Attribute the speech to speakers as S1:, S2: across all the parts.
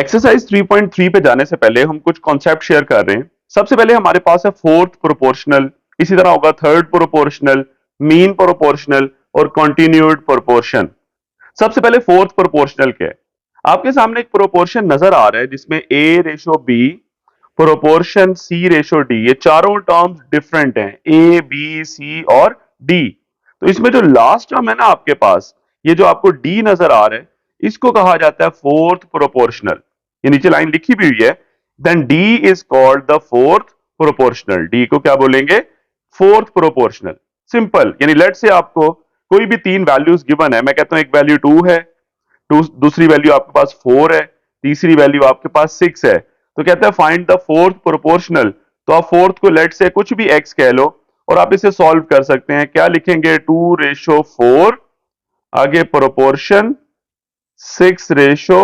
S1: Exercise 3.3 पे जाने से पहले हम कुछ कॉन्सेप्ट शेयर कर रहे हैं। सबसे पहले हमारे पास है फोर्थ प्रोपोर्शनल, इसी तरह होगा थर्ड प्रोपोर्शनल, मीन प्रोपोर्शनल और कॉन्टिन्यूड प्रोपोर्शन। सबसे पहले फोर्थ प्रोपोर्शनल क्या है? आपके सामने एक प्रोपोर्शन नजर आ रहा है जिसमें ए रेशो बी, प्रोपोर्शन सी रेशो डी, ये चारों टर्म्स डिफरेंट हैं, ए बी सी और डी। तो इसमें जो लास्ट टर्म है ना आपके पास, ये जो आपको डी नजर आ रहा है, इसको कहा जाता है फोर्थ प्रोपोर्शनल। ये नीचे लाइन लिखी भी हुई है, then D is called the fourth proportional. D को क्या बोलेंगे? Fourth proportional. सिंपल, यानी लेट से आपको कोई भी तीन वैल्यूज गिवन है, मैं कहता हूं एक वैल्यू 2 है, दूसरी वैल्यू आपके पास 4 है, तीसरी वैल्यू आपके पास 6 है, तो कहते हैं फाइंड द फोर्थ प्रोपोर्शनल। तो आप फोर्थ को लेट से कुछ भी एक्स कह लो और आप इसे सॉल्व कर सकते हैं। क्या लिखेंगे? 2 रेशो 4, आगे प्रोपोर्शन 6 रेशो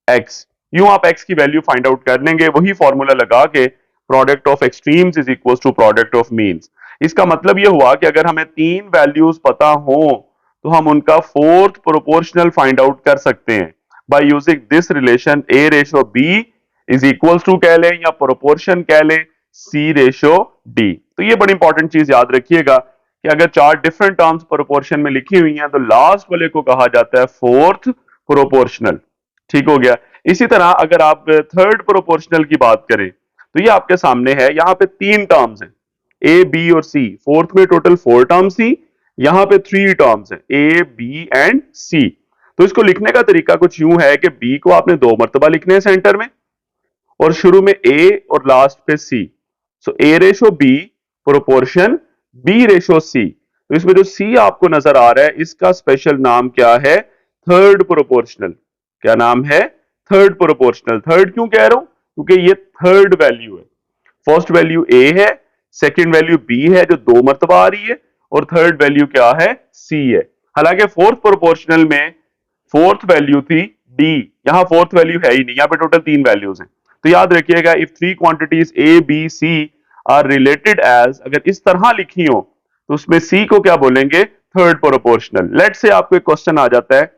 S1: एक्स। यूं आप एक्स की वैल्यू फाइंड आउट कर लेंगे, वही फॉर्मूला लगा के product of extremes is equal to product of means. इसका मतलब यह हुआ कि अगर हमें तीन वैल्यूज पता हो तो हम उनका फोर्थ प्रोपोर्शनल फाइंड आउट कर सकते हैं by using this relation A ratio B is equal to कह लें या प्रोपोर्शन कह लें सी रेशो डी। तो ये बड़ी इंपॉर्टेंट चीज याद रखिएगा कि अगर चार डिफरेंट टर्म्स प्रोपोर्शन में लिखी हुई हैं तो लास्ट वाले को कहा जाता है फोर्थ प्रोपोर्शनल। ठीक हो गया। इसी तरह अगर आप थर्ड प्रोपोर्शनल की बात करें तो ये आपके सामने है, यहां पे तीन टर्म्स हैं, ए बी और सी। फोर्थ में टोटल 4 टर्म्स थी, यहां पे 3 टर्म्स हैं, ए बी एंड सी। तो इसको लिखने का तरीका कुछ यूं है कि बी को आपने 2 मरतबा लिखने हैं सेंटर में, और शुरू में ए और लास्ट पे C. So A ratio B proportion B ratio C. तो इसमें जो सी आपको नजर आ रहा है इसका स्पेशल नाम क्या है? Third proportional. क्या नाम है? Third proportional. थर्ड क्यों कह रहा हूं? क्योंकि ये थर्ड वैल्यू है। फर्स्ट वैल्यू ए है, सेकंड वैल्यू बी है जो 2 मरतबा आ रही है, और थर्ड वैल्यू क्या है? सी है। हालांकि फोर्थ प्रोपोर्शनल में फोर्थ वैल्यू थी डी, यहां फोर्थ वैल्यू है ही नहीं, यहां पे टोटल 3 वैल्यूज हैं। तो याद रखिएगा, if 3 quantities A B C are related as, अगर इस तरह लिखी हो तो उसमें सी को क्या बोलेंगे? Third proportional. लेट से आपको एक क्वेश्चन आ जाता है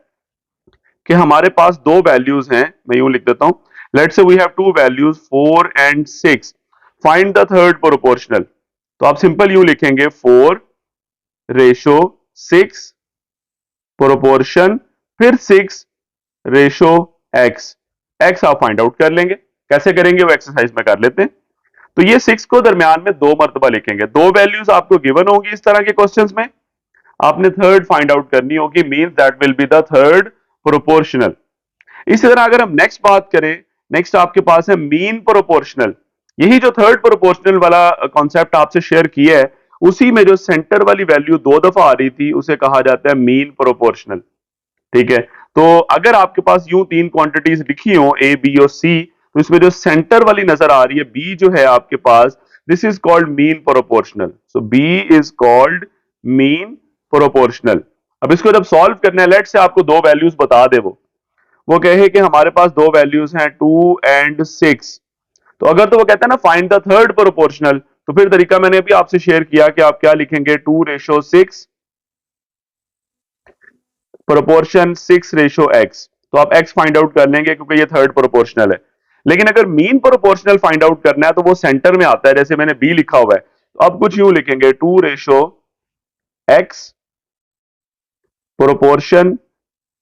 S1: कि हमारे पास दो वैल्यूज हैं, मैं यूं लिख देता हूं, let say we have two values 4 and 6, find the third proportional. तो आप सिंपल यूं लिखेंगे 4 रेशो 6 प्रोपोर्शन फिर 6 रेशो एक्स। एक्स आप फाइंड आउट कर लेंगे, कैसे करेंगे वो एक्सरसाइज में कर लेते हैं। तो ये 6 को दरमियान में 2 मरतबा लिखेंगे, दो वैल्यूज आपको गिवन होगी इस तरह के क्वेश्चंस में, आपने थर्ड फाइंड आउट करनी होगी, means that will be the third proportional. इसी तरह अगर हम नेक्स्ट बात करें, नेक्स्ट आपके पास है मीन प्रोपोर्शनल। यही जो थर्ड प्रोपोर्शनल वाला कॉन्सेप्ट आपसे शेयर किया है, उसी में जो सेंटर वाली वैल्यू 2 दफा आ रही थी उसे कहा जाता है मीन प्रोपोर्शनल। ठीक है। तो अगर आपके पास यूं तीन क्वांटिटीज लिखी हो ए बी और सी, तो इसमें जो सेंटर वाली नजर आ रही है बी जो है आपके पास, this is called mean proportional. So B is called mean proportional. अब इसको जब सॉल्व करना है, लेट से आपको दो वैल्यूज बता दे, वो कहे कि हमारे पास दो वैल्यूज हैं 2 एंड 6, तो अगर तो वो कहता है ना फाइंड द थर्ड प्रोपोर्शनल, तो फिर तरीका मैंने अभी आपसे शेयर किया कि आप क्या लिखेंगे? 2 रेशो 6 प्रोपोर्शन 6 रेशो एक्स। तो आप एक्स फाइंड आउट कर लेंगे क्योंकि ये थर्ड प्रोपोर्शनल है। लेकिन अगर मीन प्रोपोर्शनल फाइंड आउट करना है तो वो सेंटर में आता है, जैसे मैंने बी लिखा हुआ है, तो अब कुछ यूं लिखेंगे 2 ratio x proportion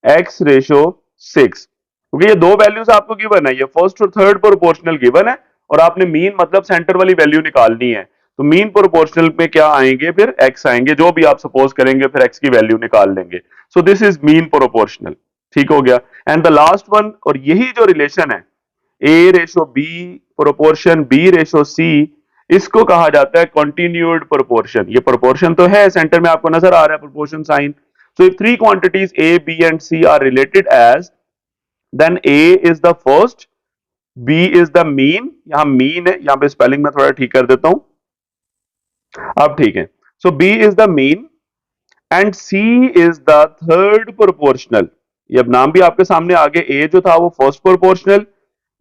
S1: x ratio 6, क्योंकि ये दो वैल्यूज आपको गिवन है, ये फर्स्ट और थर्ड प्रोपोर्शनल गिवन है, और आपने मीन मतलब सेंटर वाली वैल्यू निकालनी है। तो मीन प्रोपोर्शनल में क्या आएंगे? फिर एक्स आएंगे, जो भी आप सपोज करेंगे फिर एक्स की वैल्यू निकाल लेंगे। सो दिस इज मीन प्रोपोर्शनल। ठीक हो गया। एंड द लास्ट वन, और यही जो रिलेशन है A ratio B proportion B ratio C, इसको कहा जाता है कॉन्टिन्यूड प्रोपोर्शन। ये प्रोपोर्शन तो है, सेंटर में आपको नजर आ रहा है proportion sign. So if three quantities A B and C are related as, then A is the first, B is the mean, यहां मीन है, यहां पे स्पेलिंग में थोड़ा ठीक कर देता हूं, अब ठीक है। So B is the mean and C is the third proportional. ये अब नाम भी आपके सामने आगे, ए जो था वो फर्स्ट प्रोपोर्शनल,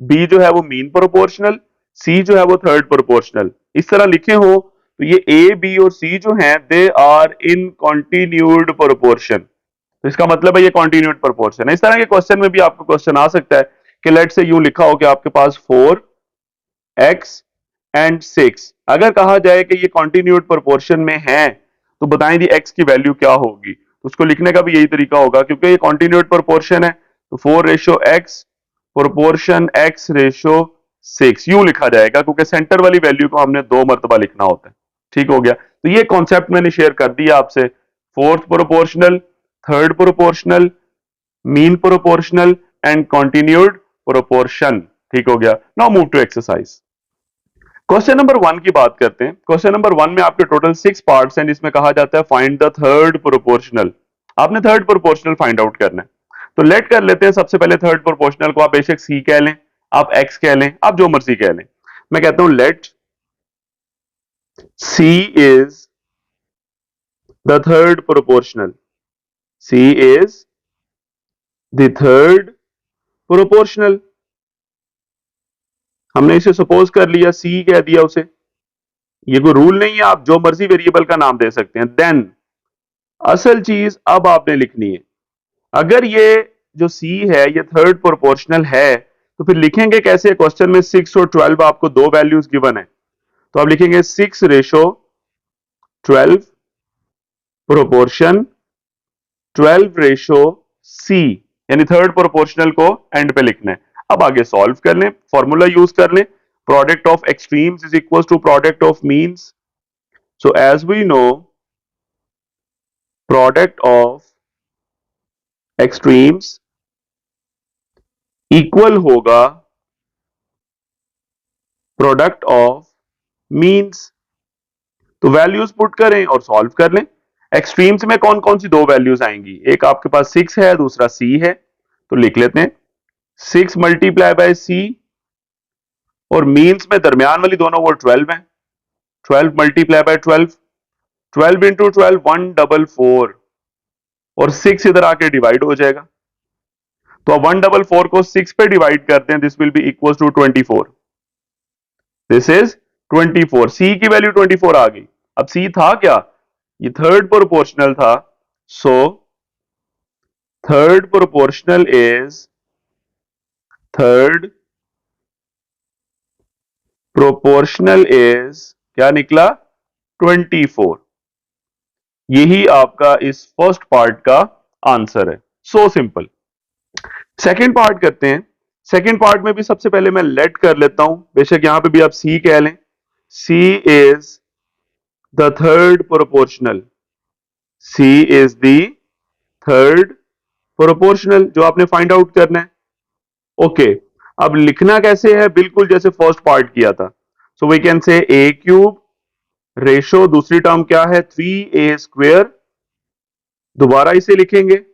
S1: बी जो है वो मीन प्रोपोर्शनल, सी जो है वो थर्ड प्रोपोर्शनल। इस तरह लिखे हो तो ये ए बी और सी जो हैं they are in continued proportion. तो इसका मतलब है ये कॉन्टिन्यूड प्रोपोर्शन है। इस तरह के क्वेश्चन में भी आपको क्वेश्चन आ सकता है कि लेट से यूं लिखा हो कि आपके पास 4x एंड 6, अगर कहा जाए कि ये कॉन्टिन्यूड प्रोपोर्शन में है तो बताएं दी x की वैल्यू क्या होगी। तो उसको लिखने का भी यही तरीका होगा, क्योंकि ये कॉन्टिन्यूड प्रोपोर्शन है तो 4:x प्रोपोर्शन x/6 यूं लिखा जाएगा, क्योंकि सेंटर वाली वैल्यू को हमने 2 मरतबा लिखना होता है। ठीक हो गया। तो ये कॉन्सेप्ट मैंने शेयर कर दिया आपसे, fourth proportional, third proportional, mean proportional and continued proportion. ठीक हो गया। Now move to exercise. Question number 1 की बात करते हैं। क्वेश्चन नंबर 1 में आपके टोटल 6 पार्ट्स हैं, जिसमें कहा जाता है फाइंड द थर्ड प्रोपोर्शनल। आपने थर्ड प्रोपोर्शनल फाइंड आउट करना है। तो लेट कर लेते हैं सबसे पहले थर्ड प्रोपोर्शनल को, आप बेशक सी कह लें, आप एक्स कह लें, आप जो मर्जी कह लें। मैं कहता हूं let C is the third proportional. C is the third proportional. हमने इसे सपोज कर लिया, सी कह दिया उसे। ये कोई रूल नहीं है, आप जो मर्जी वेरिएबल का नाम दे सकते हैं। देन असल चीज अब आपने लिखनी है, अगर ये जो सी है ये थर्ड प्रोपोर्शनल है तो फिर लिखेंगे कैसे। क्वेश्चन में 6 और 12 आपको दो वैल्यूज गिवन है, तो आप लिखेंगे 6:12 प्रोपोर्शन 12:c, यानी थर्ड प्रोपोर्शनल को एंड पे लिखना है। अब आगे सॉल्व कर लें, फॉर्मूला यूज कर लें, product of extremes is equal to product of means. So as we know product of extremes equal होगा प्रोडक्ट ऑफ मीन्स। तो वैल्यूज पुट करें और सॉल्व कर लें। एक्सट्रीम्स में कौन कौन सी दो वैल्यूज आएंगी, एक आपके पास 6 है, दूसरा c है, तो लिख लेते हैं 6 मल्टीप्लाई बाय c, और मीन्स में दरमियान वाली दोनों वो 12 है, 12 मल्टीप्लाई बाय 12, 12 इंटू 12 144, और 6 इधर आके डिवाइड हो जाएगा। तो अब 144 को 6 पे डिवाइड करते हैं, this will be equal to 24। This is 24। C की वैल्यू 24 आ गई। अब सी था क्या, ये थर्ड प्रोपोर्शनल था। सो third proportional is third proportional is क्या निकला 24। यही आपका इस फर्स्ट पार्ट का आंसर है। So simple. सेकंड पार्ट करते हैं। सेकंड पार्ट में भी सबसे पहले मैं लेट कर लेता हूं, बेशक यहां पे भी आप सी कह लें। C is the third proportional. C is the third proportional, जो आपने फाइंड आउट करना है। ओके, अब लिखना कैसे है, बिल्कुल जैसे फर्स्ट पार्ट किया था। सो we can say A cube ratio, दूसरी टर्म क्या है 3a², दोबारा इसे लिखेंगे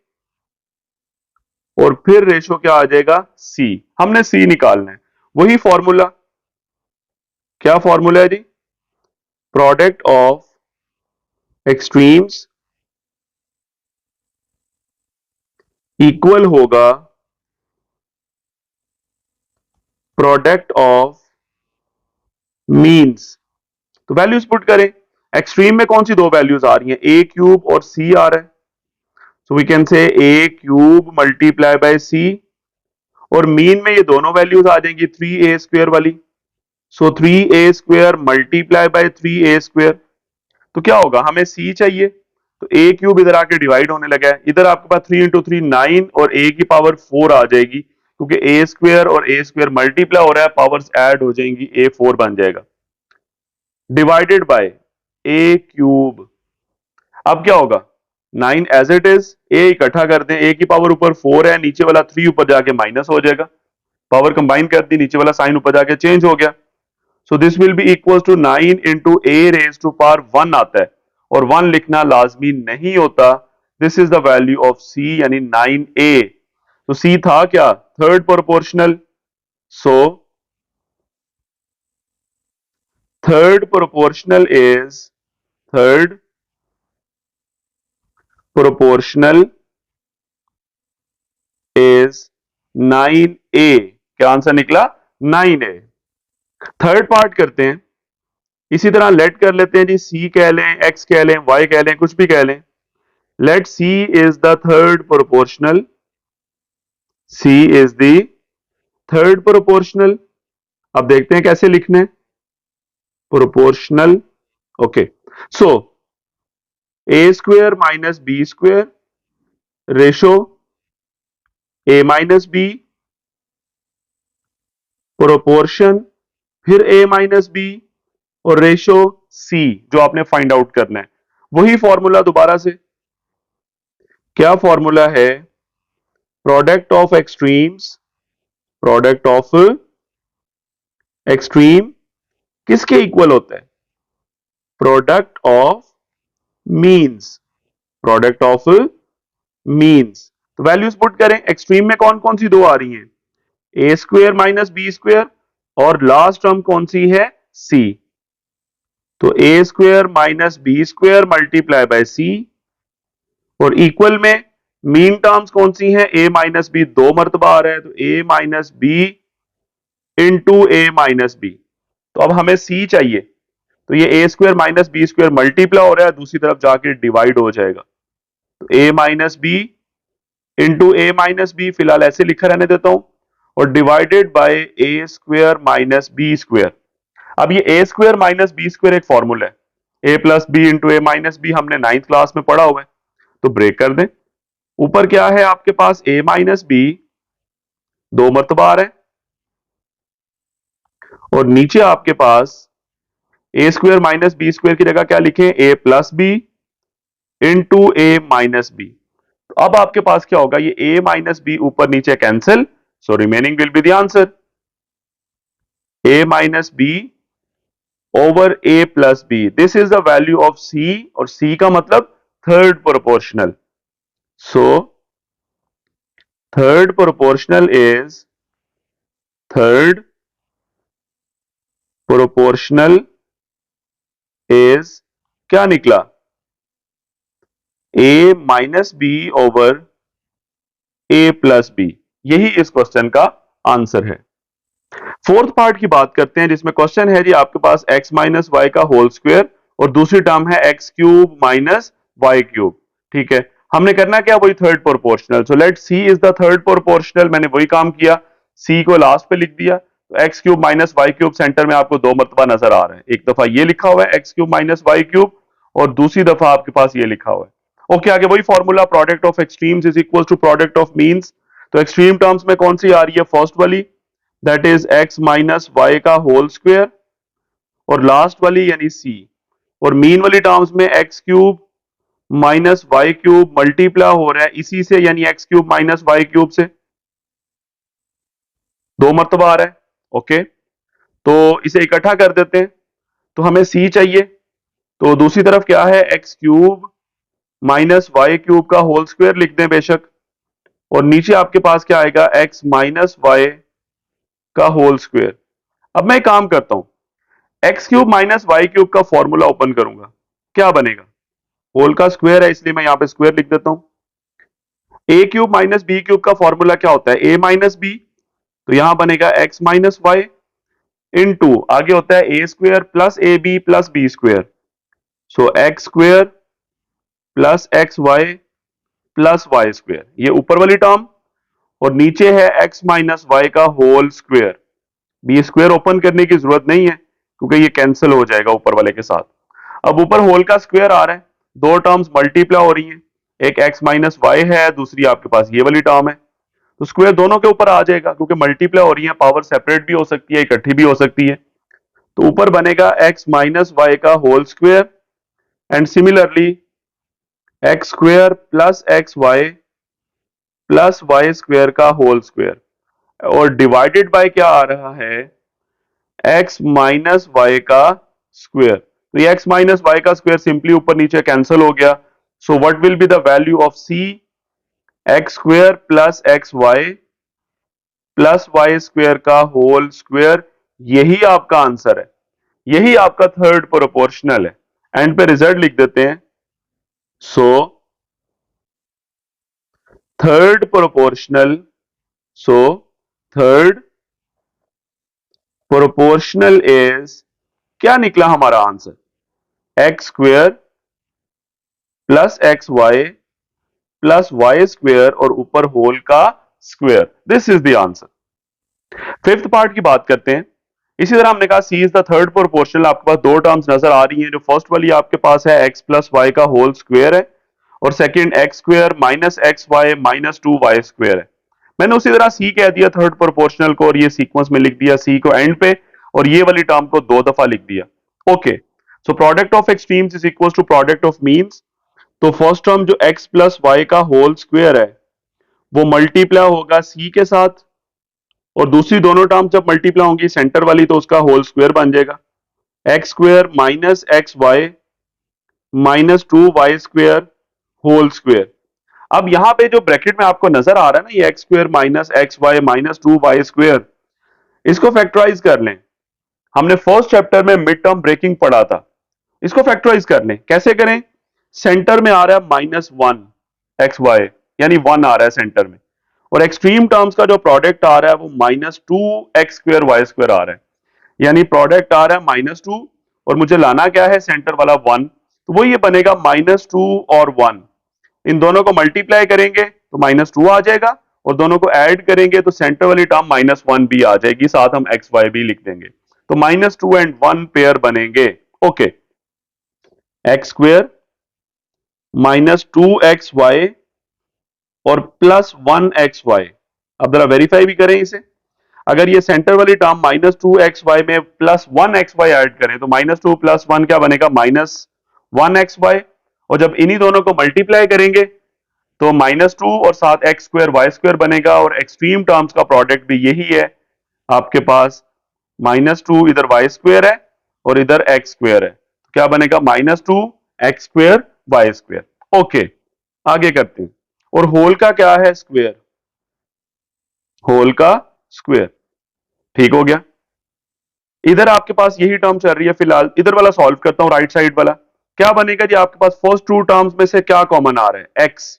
S1: और फिर रेशो क्या आ जाएगा c। हमने c निकालना है, वही फॉर्मूला। क्या फॉर्मूला है जी, प्रोडक्ट ऑफ एक्सट्रीम्स इक्वल होगा प्रोडक्ट ऑफ मीन्स। तो वैल्यूज पुट करें। एक्सट्रीम में कौन सी दो वैल्यूज आ रही हैं, a क्यूब और c आ रहा है। So we can say a cube multiply by c, और मीन में ये दोनों वैल्यूज आ जाएंगी 3a² वाली। So 3a² multiply by 3a²। तो क्या होगा, हमें c चाहिए, तो a क्यूब इधर आके डिवाइड होने लगा है, इधर आपके पास 3 इंटू 3 9 और a की पावर 4 आ जाएगी, क्योंकि a² और a² मल्टीप्लाई हो रहा है, पावर्स ऐड हो जाएंगी, a4 बन जाएगा, डिवाइडेड बाय a क्यूब। अब क्या होगा, 9 एज इट इज, a इकट्ठा कर दें, a की पावर ऊपर 4 है, नीचे वाला 3 ऊपर जाके माइनस हो जाएगा, पावर कंबाइन कर दी, नीचे वाला साइन ऊपर जाके चेंज हो गया। So this will be equal to 9 into a⁻1 आता है, और 1 लिखना लाजमी नहीं होता। This is the value of c, यानी 9a। तो c था क्या, third proportional. So third proportional is third proportional is 9a। क्या आंसर निकला, 9a। थर्ड पार्ट करते हैं, इसी तरह लेट कर लेते हैं जी, c कह लें, x कह लें, y कह लें, कुछ भी कह लें। Let c is the third proportional. c is the third proportional, अब देखते हैं कैसे लिखने हैं proportional. Okay, so A square minus B square ratio A minus B proportion, फिर ए माइनस बी और रेशो सी जो आपने फाइंड आउट करना है। वही फॉर्मूला दोबारा से, क्या फॉर्मूला है? Product of extremes, product of extreme किसके इक्वल होता है? Product of means, product of means. तो वैल्यूज पुट करें, एक्सट्रीम में कौन कौन सी दो आ रही हैं? A square minus B square और लास्ट टर्म कौन सी है? सी। तो A square minus B square multiply by C, और इक्वल में मीन टर्म्स कौन सी हैं? ए माइनस बी दो मरतबा आ रहा है, तो A minus B into A minus B. तो अब हमें सी चाहिए, तो ये A square minus B square multiply हो रहा है, दूसरी तरफ जाके डिवाइड हो जाएगा। तो A minus B into A minus B फिलहाल ऐसे लिखा रहने देता हूं, और divided by A square minus B square. अब ये A square minus B square एक फॉर्मूला है, ए प्लस बी इंटू ए माइनस बी हमने 9th क्लास में पढ़ा हुआ है, तो ब्रेक कर दें। ऊपर क्या है आपके पास? ए माइनस बी दो मरतबा आ रहा है, और नीचे आपके पास ए स्क्वेयर माइनस बी स्क्वेयर की जगह क्या लिखें? ए प्लस बी इंटू ए माइनस बी। तो अब आपके पास क्या होगा? ये ए माइनस बी ऊपर नीचे cancel, so remaining will be the answer A minus B over A plus B. This is the value of C, और सी का मतलब third proportional. So third proportional is, third proportional is क्या निकला? A minus B over A plus B. यही इस question का answer है। Fourth part की बात करते हैं, जिसमें क्वेश्चन है जी आपके पास एक्स माइनस वाई का होल स्क्वायर और दूसरी टर्म है X cube minus Y cube. ठीक है, हमने करना क्या? वही third proportional. So let C is the third proportional. मैंने वही काम किया, सी को लास्ट पे लिख दिया। तो X cube minus Y cube center में आपको दो मरतबा नजर आ रहा है, एक दफा ये लिखा हुआ है X cube minus Y cube, और दूसरी दफा आपके पास ये लिखा हुआ है। ओके, आगे वही formula, product of extremes is equal to product of means. तो एक्सट्रीम टर्म्स में कौन सी आ रही है? फर्स्ट वाली, that is x minus Y का होल स्क्वायर, और लास्ट वाली यानी सी, और मीन वाली टर्म्स में X cube minus Y cube multiply हो रहा है इसी से, यानी X cube minus Y cube से दो मरतबा आ रहा है। ओके, तो इसे इकट्ठा कर देते हैं, तो हमें सी चाहिए। तो दूसरी तरफ क्या है? X cube minus Y cube का होल स्क्वायर लिख दें बेशक, और नीचे आपके पास क्या आएगा? एक्स माइनस वाई का होल स्क्वायर। अब मैं काम करता हूं, X cube minus Y cube का फॉर्मूला ओपन करूंगा, क्या बनेगा? होल का स्क्वायर है इसलिए मैं यहां पे स्क्वायर लिख देता हूं। ए क्यूब माइनस बी क्यूब का फॉर्मूला क्या होता है? ए माइनस बी, तो यहां बनेगा एक्स माइनस वाई इंटू आगे होता है A square plus A B plus B square. So X square plus X Y plus Y square, ये ऊपर वाली टर्म, और नीचे है एक्स माइनस वाई का whole square. B square open करने की जरूरत नहीं है क्योंकि ये कैंसिल हो जाएगा ऊपर वाले के साथ। अब ऊपर होल का स्क्वायर आ रहा है, दो टर्म्स मल्टीप्लाई हो रही हैं, एक एक्स माइनस वाई है, दूसरी आपके पास ये वाली टर्म है, तो स्क्वायर दोनों के ऊपर आ जाएगा क्योंकि मल्टीप्लाई हो रही है, पावर सेपरेट भी हो सकती है, इकट्ठी भी हो सकती है। तो ऊपर बनेगा एक्स माइनस वाई का whole square, and similarly X square plus X Y plus Y square का होल स्क्वायर, और डिवाइडेड बाय क्या आ रहा है? एक्स माइनस वाई का स्क्वायर। तो ये एक्स माइनस वाई का स्क्वायर सिंपली ऊपर नीचे कैंसिल हो गया। So what will be the value of C? X square plus X Y plus Y square का होल स्क्वायर। यही आपका आंसर है, यही आपका थर्ड प्रोपोर्शनल है। एंड पे रिजल्ट लिख देते हैं। So third proportional, so third proportional is, क्या निकला हमारा answer? X square plus X Y plus Y square और ऊपर होल का square. This is the answer. Fifth part की बात करते हैं। इसी तरह हमने कहा C is the third proportional, आपके पास दो टर्म्स नजर आ रही हैं। जो फर्स्ट वाली आपके पास है एक्स प्लस वाई का होल स्क्वायर है, और second X square minus X Y minus two Y square है। मैंने उसी तरह सी कह दिया थर्ड प्रोपोर्शनल को, और ये सीक्वेंस में लिख दिया सी को एंड पे, और ये वाली टर्म को दो दफा लिख दिया। Okay, so product of extremes is equal to product of means. तो फर्स्ट टर्म जो एक्स प्लस वाई का होल स्क्वायर है वो मल्टीप्लाई होगा सी के साथ, और दूसरी दोनों टर्म जब मल्टीप्लाई होंगी सेंटर वाली तो उसका होल स्क्वायर बन जाएगा। X square minus X Y minus two Y square whole square. अब यहां पे जो ब्रैकेट में आपको नजर आ रहा है ना, ये X square minus X Y minus two Y square, इसको फैक्टराइज कर लें। हमने फर्स्ट चैप्टर में मिड टर्म ब्रेकिंग पढ़ा था। इसको फैक्टराइज कर लें, कैसे करें? सेंटर में आ रहा है माइनस वन एक्स वाई, यानी वन आ रहा है सेंटर में, और एक्सट्रीम टर्म्स का जो प्रोडक्ट आ रहा है वो minus two X square Y square आ रहा है, यानी प्रोडक्ट आ रहा है माइनस टू, और मुझे लाना क्या है? सेंटर वाला वन। तो वो ये बनेगा माइनस टू और वन, इन दोनों को मल्टीप्लाई करेंगे तो माइनस टू आ जाएगा, और दोनों को ऐड करेंगे तो सेंटर वाली टर्म माइनस वन भी आ जाएगी, साथ हम एक्स वाई भी लिख देंगे। तो minus two and one pair बनेंगे। Okay, X square minus two X Y और प्लस वन एक्स वाई। अब जरा वेरीफाई भी करें इसे। अगर ये सेंटर वाली term minus two X Y में plus one X Y add करें तो माइनस टू प्लस वन क्या बनेगा? Minus one X Y. और जब इन्हीं दोनों को मल्टीप्लाई करेंगे तो माइनस टू और साथ एक्स स्क्वायर वाई स्क्वायर बनेगा, और एक्सट्रीम टर्म्स का प्रोडक्ट भी यही है आपके पास। माइनस टू इधर वाई स्क्वायर है और इधर एक्स स्क्वायर है, तो क्या बनेगा? Minus two X square Y square. Okay, आगे करते हैं। और होल का क्या है? स्क्वायर, होल का स्क्वायर। ठीक हो गया। इधर आपके पास यही टर्म चल रही है फिलहाल, इधर वाला सॉल्व करता हूं, राइट साइड वाला। क्या बनेगा जी? आपके पास फर्स्ट टू टर्म्स में से क्या कॉमन आ रहा है? एक्स।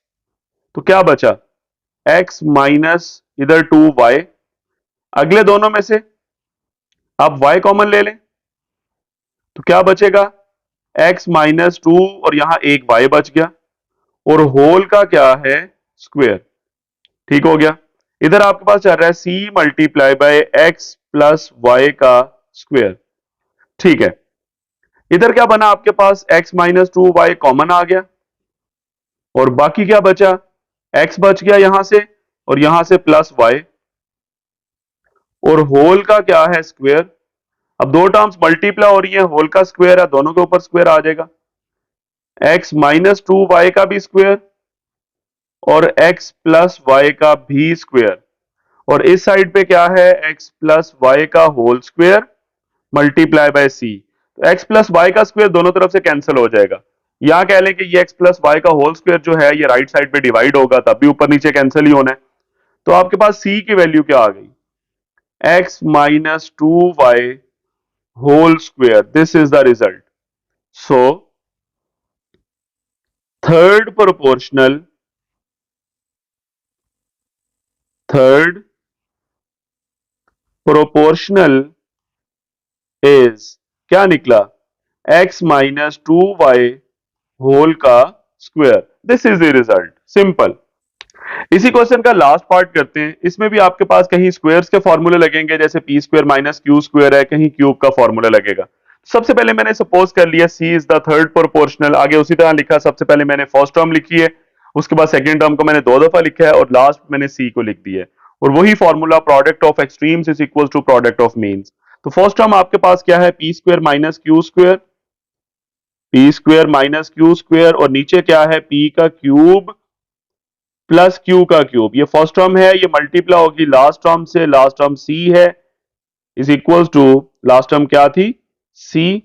S1: तो क्या बचा? एक्स माइनस इधर टू वाई। अगले दोनों में से आप वाई कॉमन ले लें तो क्या बचेगा? एक्स माइनस टू, और यहां एक वाई बच गया, और होल का क्या है? स्क्वायर। ठीक हो गया। इधर आपके पास चल रहा है C multiply by X plus Y का स्क्वायर। ठीक है, इधर क्या बना आपके पास? X minus two Y common आ गया, और बाकी क्या बचा? एक्स बच गया यहां से, और यहां से प्लस वाई, और होल का क्या है? स्क्वायर। अब दो टर्म्स मल्टीप्लाई हो रही है, होल का स्क्वायर है, दोनों के ऊपर स्क्वायर आ जाएगा। एक्स माइनस टू वाई का भी स्क्वायर, और एक्स प्लस वाई का भी स्क्वायर, और इस साइड पे क्या है? एक्स प्लस वाई का होल स्क्वायर मल्टीप्लाई बाय सी। तो एक्स प्लस वाई का स्क्वायर दोनों तरफ से कैंसिल हो जाएगा। यहां कह लें कि ये एक्स प्लस वाई का होल स्क्वायर जो है ये राइट साइड पे डिवाइड होगा, तब भी ऊपर नीचे कैंसिल ही होना है। तो आपके पास सी की वैल्यू क्या आ गई? X minus two Y whole square. This is the result. So third proportional, third proportional is क्या निकला? X minus two Y whole का square. This is the result, simple. इसी क्वेश्चन का लास्ट पार्ट करते हैं। इसमें भी आपके पास कहीं स्क्वायर्स के फॉर्मूले लगेंगे, जैसे P square minus Q square है, कहीं क्यूब का फॉर्मूला लगेगा। सबसे पहले मैंने सपोज कर लिया सी इज द थर्ड प्रोपोर्शनल, आगे उसी तरह लिखा। सबसे पहले मैंने फर्स्ट टर्म लिखी है, उसके बाद सेकंड टर्म को मैंने दो दफा लिखा है, और लास्ट मैंने सी को लिख दिया है। और वही formula product of extremes is equal to product of means. तो फर्स्ट टर्म आपके पास क्या है? P square minus Q square, P square minus Q square, और नीचे क्या है? पी का क्यूब प्लस क्यू का क्यूब। ये फर्स्ट टर्म है, ये मल्टीप्लाई होगी लास्ट टर्म से, लास्ट टर्म सी है, is equal to last term क्या थी? सी।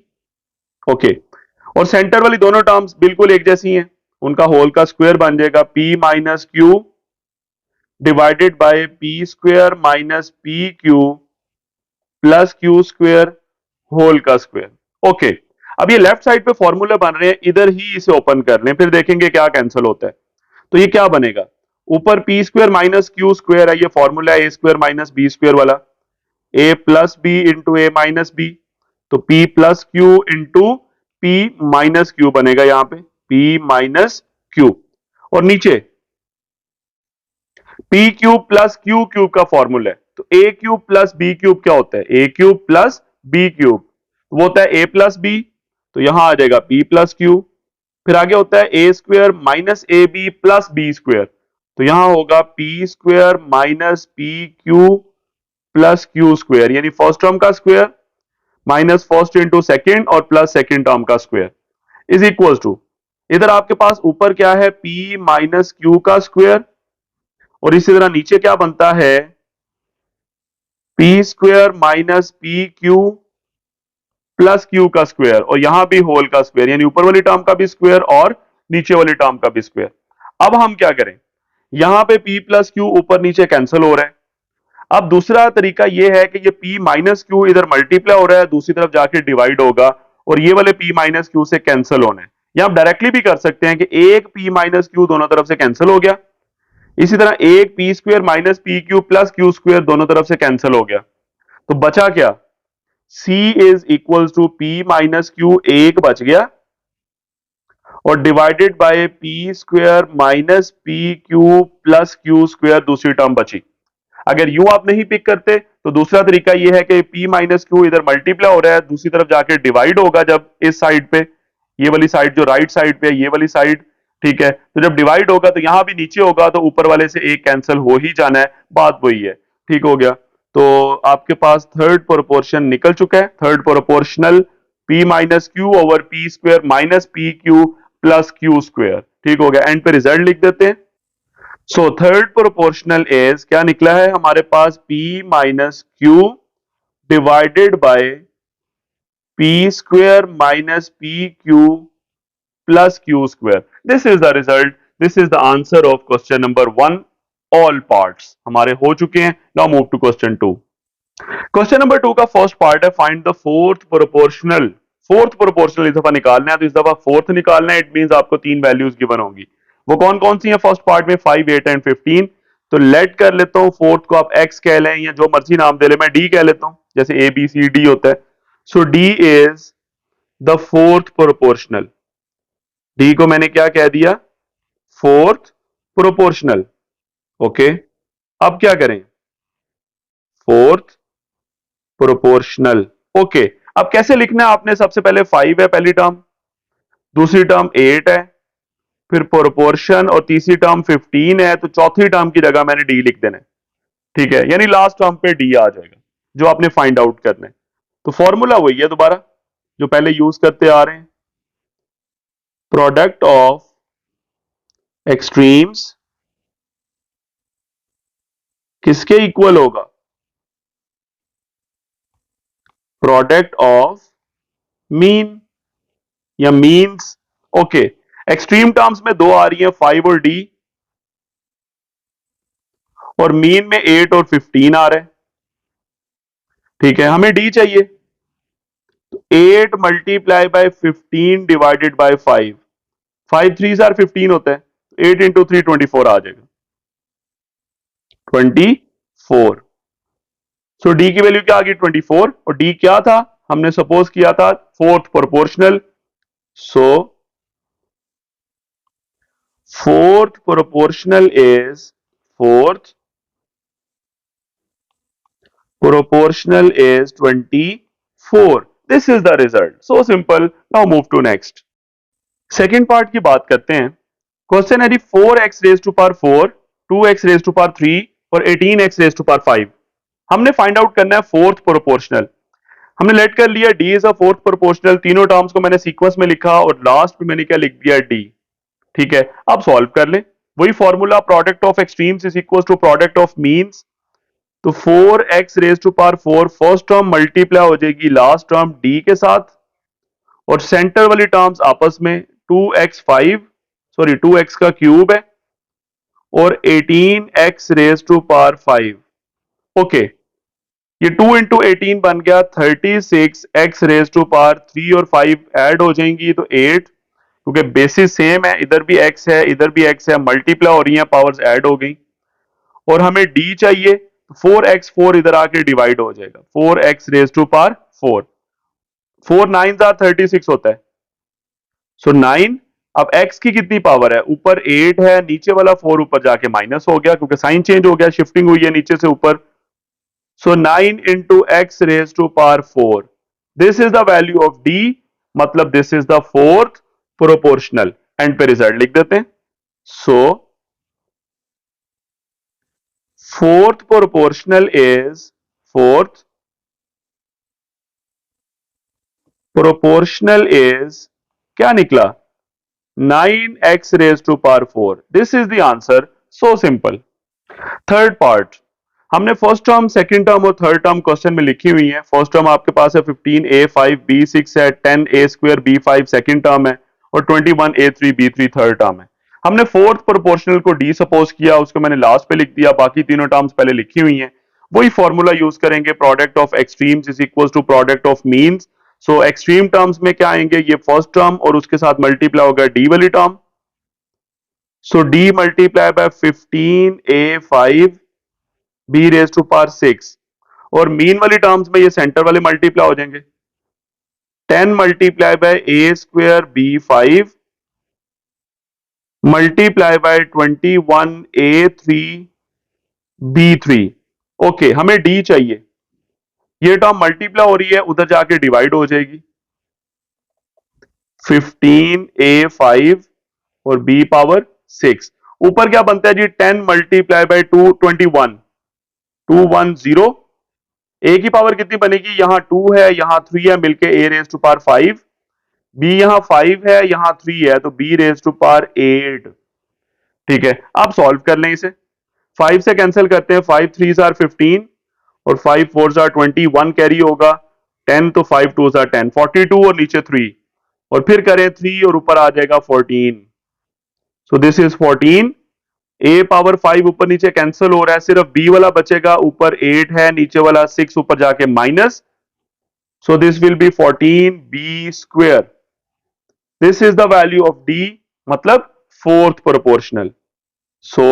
S1: ओके, और सेंटर वाली दोनों टर्म्स बिल्कुल एक जैसी हैं, उनका होल का स्क्वायर बन जाएगा p minus q divided by p square minus P Q plus Q square whole का स्क्वायर। ओके, अब ये लेफ्ट साइड पे फॉर्मूले बन रहे हैं, इधर ही इसे ओपन कर लें, फिर देखेंगे क्या कैंसिल होता है। तो ये क्या बनेगा? ऊपर P square minus Q square है, ये फॉर्मूला है A square minus B square वाला, ए प्लस बी इंटू ए माइनस बी। तो P plus q into p minus Q बनेगा यहां पे, पी माइनस क्यू। और नीचे P cube plus q cube का फॉर्मूला है, तो ए क्यूब प्लस बी क्यूब क्या होता है? A cube plus b cube, वो होता है ए प्लस बी, तो यहां आ जाएगा पी प्लस क्यू। फिर आगे होता है A square minus A B plus B square, तो यहां होगा P square minus P Q plus Q square, यानी फर्स्ट टर्म का square minus first into second और प्लस सेकेंड टर्म का स्क्वायर इज इक्वल टू, इधर आपके पास ऊपर क्या है? p माइनस क्यू का स्क्वायर, और इसी तरह नीचे क्या बनता है? P square minus P Q plus Q का स्क्वायर, और यहां भी होल का स्क्वायर, यानी ऊपर वाली टर्म का भी स्क्वायर और नीचे वाली टर्म का भी स्क्वायर। अब हम क्या करें? यहां पे p प्लस क्यू ऊपर नीचे कैंसिल हो रहा है। अब दूसरा तरीका यह है कि ये p माइनस क्यू इधर मल्टीप्लाई हो रहा है, दूसरी तरफ जाके डिवाइड होगा, और ये वाले p माइनस क्यू से कैंसिल होने हैं। या आप डायरेक्टली भी कर सकते हैं कि एक p माइनस क्यू दोनों तरफ से कैंसिल हो गया, इसी तरह एक P square minus P Q plus Q square दोनों तरफ से कैंसिल हो गया, तो बचा क्या? c is equal to p minus q, एक बच गया, और divided by p square minus P Q plus Q square दूसरी टर्म बची। अगर यू आप नहीं पिक करते तो दूसरा तरीका यह है कि p माइनस क्यू इधर मल्टीप्लाई हो रहा है, दूसरी तरफ जाके डिवाइड होगा, जब इस साइड पे, ये वाली साइड जो राइट साइड पे है, ये वाली साइड, ठीक है, तो जब डिवाइड होगा तो यहां भी नीचे होगा, तो ऊपर वाले से एक कैंसिल हो ही जाना है, बात वही है। ठीक हो गया, तो आपके पास थर्ड प्रोपोर्शन निकल चुका है, third proportional p minus Q over P square minus P Q plus Q square. ठीक हो गया, एंड पे रिजल्ट लिख देते हैं। सो थर्ड प्रोपोर्शनल इज क्या निकला है हमारे पास? p minus q divided by p square minus P Q plus Q square. This is the result, this is the answer of question number 1। All parts हमारे हो चुके हैं। Now move to question 2। Question number 2 का first part है find the fourth proportional. Fourth proportional इस दफा निकालना है, तो इस दफा फोर्थ निकालना है। इट मींस आपको तीन वैल्यूज गिवन होंगी, वो कौन कौन सी हैं? फर्स्ट पार्ट में 5, 8 एंड 15। तो लेट कर लेता हूं, फोर्थ को आप x कह लें या जो मर्जी नाम दे ले, मैं d कह लेता हूं, जैसे a b c d होता है। सो d is the fourth proportional. d को मैंने क्या कह दिया? Fourth proportional. ओके, अब क्या करें? Fourth proportional. ओके, अब कैसे लिखना है आपने? सबसे पहले 5 है पहली टर्म, दूसरी टर्म 8 है, फिर प्रोपोर्शन, और तीसरी टर्म 15 है, तो चौथी टर्म की जगह मैंने डी लिख देना है। ठीक है, यानी लास्ट टर्म पे डी आ जाएगा जो आपने फाइंड आउट करना है। तो फॉर्मूला वही है दोबारा जो पहले यूज करते आ रहे हैं, प्रोडक्ट ऑफ एक्सट्रीम्स किसके इक्वल होगा? प्रोडक्ट ऑफ मीन या मीन्स। ओके, एक्सट्रीम टर्म्स में दो आ रही हैं, 5 और डी, और मीन में 8 और 15 आ रहे हैं। ठीक है, हमें डी चाहिए, तो 8 multiply by 15 divided by 5, 5 3 are 15 होता है, 8 इंटू 3 24 आ जाएगा, 24। सो डी की वैल्यू क्या आ गई? 24। और डी क्या था? हमने सपोज किया था fourth proportional. So fourth proportional is fourth proportional is 24. This is the result. So simple. Now move to next. Second part की बात करते हैं। क्वेश्चन है 4x raise to power 4, 2x raise to power 3 और 18x raise to power 5। हमने find out करना है fourth proportional. हमने लेट कर लिया d is a fourth proportional, तीनों टर्म्स को मैंने सीक्वेंस में लिखा और लास्ट में मैंने क्या लिख दिया? d। ठीक है, अब सॉल्व कर ले। वही formula, product of extremes is equal to product of means. तो 4x raise to power 4 first term multiply हो जाएगी लास्ट टर्म d के साथ, और सेंटर वाली टर्म्स आपस में 2x का क्यूब है और 18x raise to power 5। Okay, ये 2 इंटू 18 बन गया 36x रेज टू पावर 3 और 5 ऐड हो जाएंगी तो 8, क्योंकि बेसिस सेम है, इधर भी x है इधर भी x है, मल्टीप्लाई हो रही है, पावर्स ऐड हो गई। और हमें d चाहिए, 4x 4 इधर आके डिवाइड हो जाएगा, 4x रेज टू पावर 4, 4 9 36 होता है। सो 9, अब x की कितनी पावर है? ऊपर 8 है, नीचे वाला 4 ऊपर जाके माइनस हो गया, क्योंकि साइन चेंज हो गया, शिफ्टिंग हुई है नीचे से ऊपर। So 9 into x raised to power 4. This is the value of d, मतलब this is the fourth proportional. And पे रिजल्ट लिख देते हैं. So fourth proportional is क्या निकला? 9x raised to power 4. This is the answer. So simple. Third part, हमने first term, second term और third term question में लिखी हुई है. फर्स्ट टर्म आपके पास है 15a5b6 है, 10a2b5 सेकंड टर्म है और 21a3b3 थर्ड टर्म है. हमने फोर्थ प्रोपोर्शनल को डी सपोज किया, उसको मैंने लास्ट पे लिख दिया, बाकी तीनों टर्म्स पहले लिखी हुई हैं. वही फॉर्मूला यूज करेंगे, product of extremes is equal to product of means. So extreme terms में क्या आएंगे, ये फर्स्ट टर्म और उसके साथ मल्टीप्लाई होगा डी वाली term. So d multiply by 15a5 b raised to power 6 और मीन वाली टर्म्स में ये सेंटर वाले मल्टीप्लाई हो जाएंगे. 10 multiply by a square b5 multiply by 21a3 b3. Okay, हमें d चाहिए. ये टर्म मल्टीप्लाई हो रही है, उधर जाके डिवाइड हो जाएगी. 15a5 और b पावर 6. ऊपर क्या बनता है जी, 10 मल्टीप्लाई बाय 2 21 210. ए की पावर कितनी बनेगी, यहां 2 है यहां 3 है, मिलके a raise to power 5. b यहां 5 है यहां 3 है, तो b रेज टू पावर 8. ठीक है, अब सॉल्व कर लें इसे. 5 से कैंसिल करते हैं, 5 3 आर 15 और 5 4 आर 21 कैरी होगा. 10 तो 5 2 आर 10, 42 और नीचे 3 और फिर करें 3 और ऊपर आ जाएगा 14. सो दिस इज 14. a पावर 5 ऊपर नीचे कैंसिल हो रहा है, सिर्फ b वाला बचेगा, ऊपर 8 है नीचे वाला 6 ऊपर जाके minus. So this will B 14b square. This is the value of d, मतलब fourth proportional. So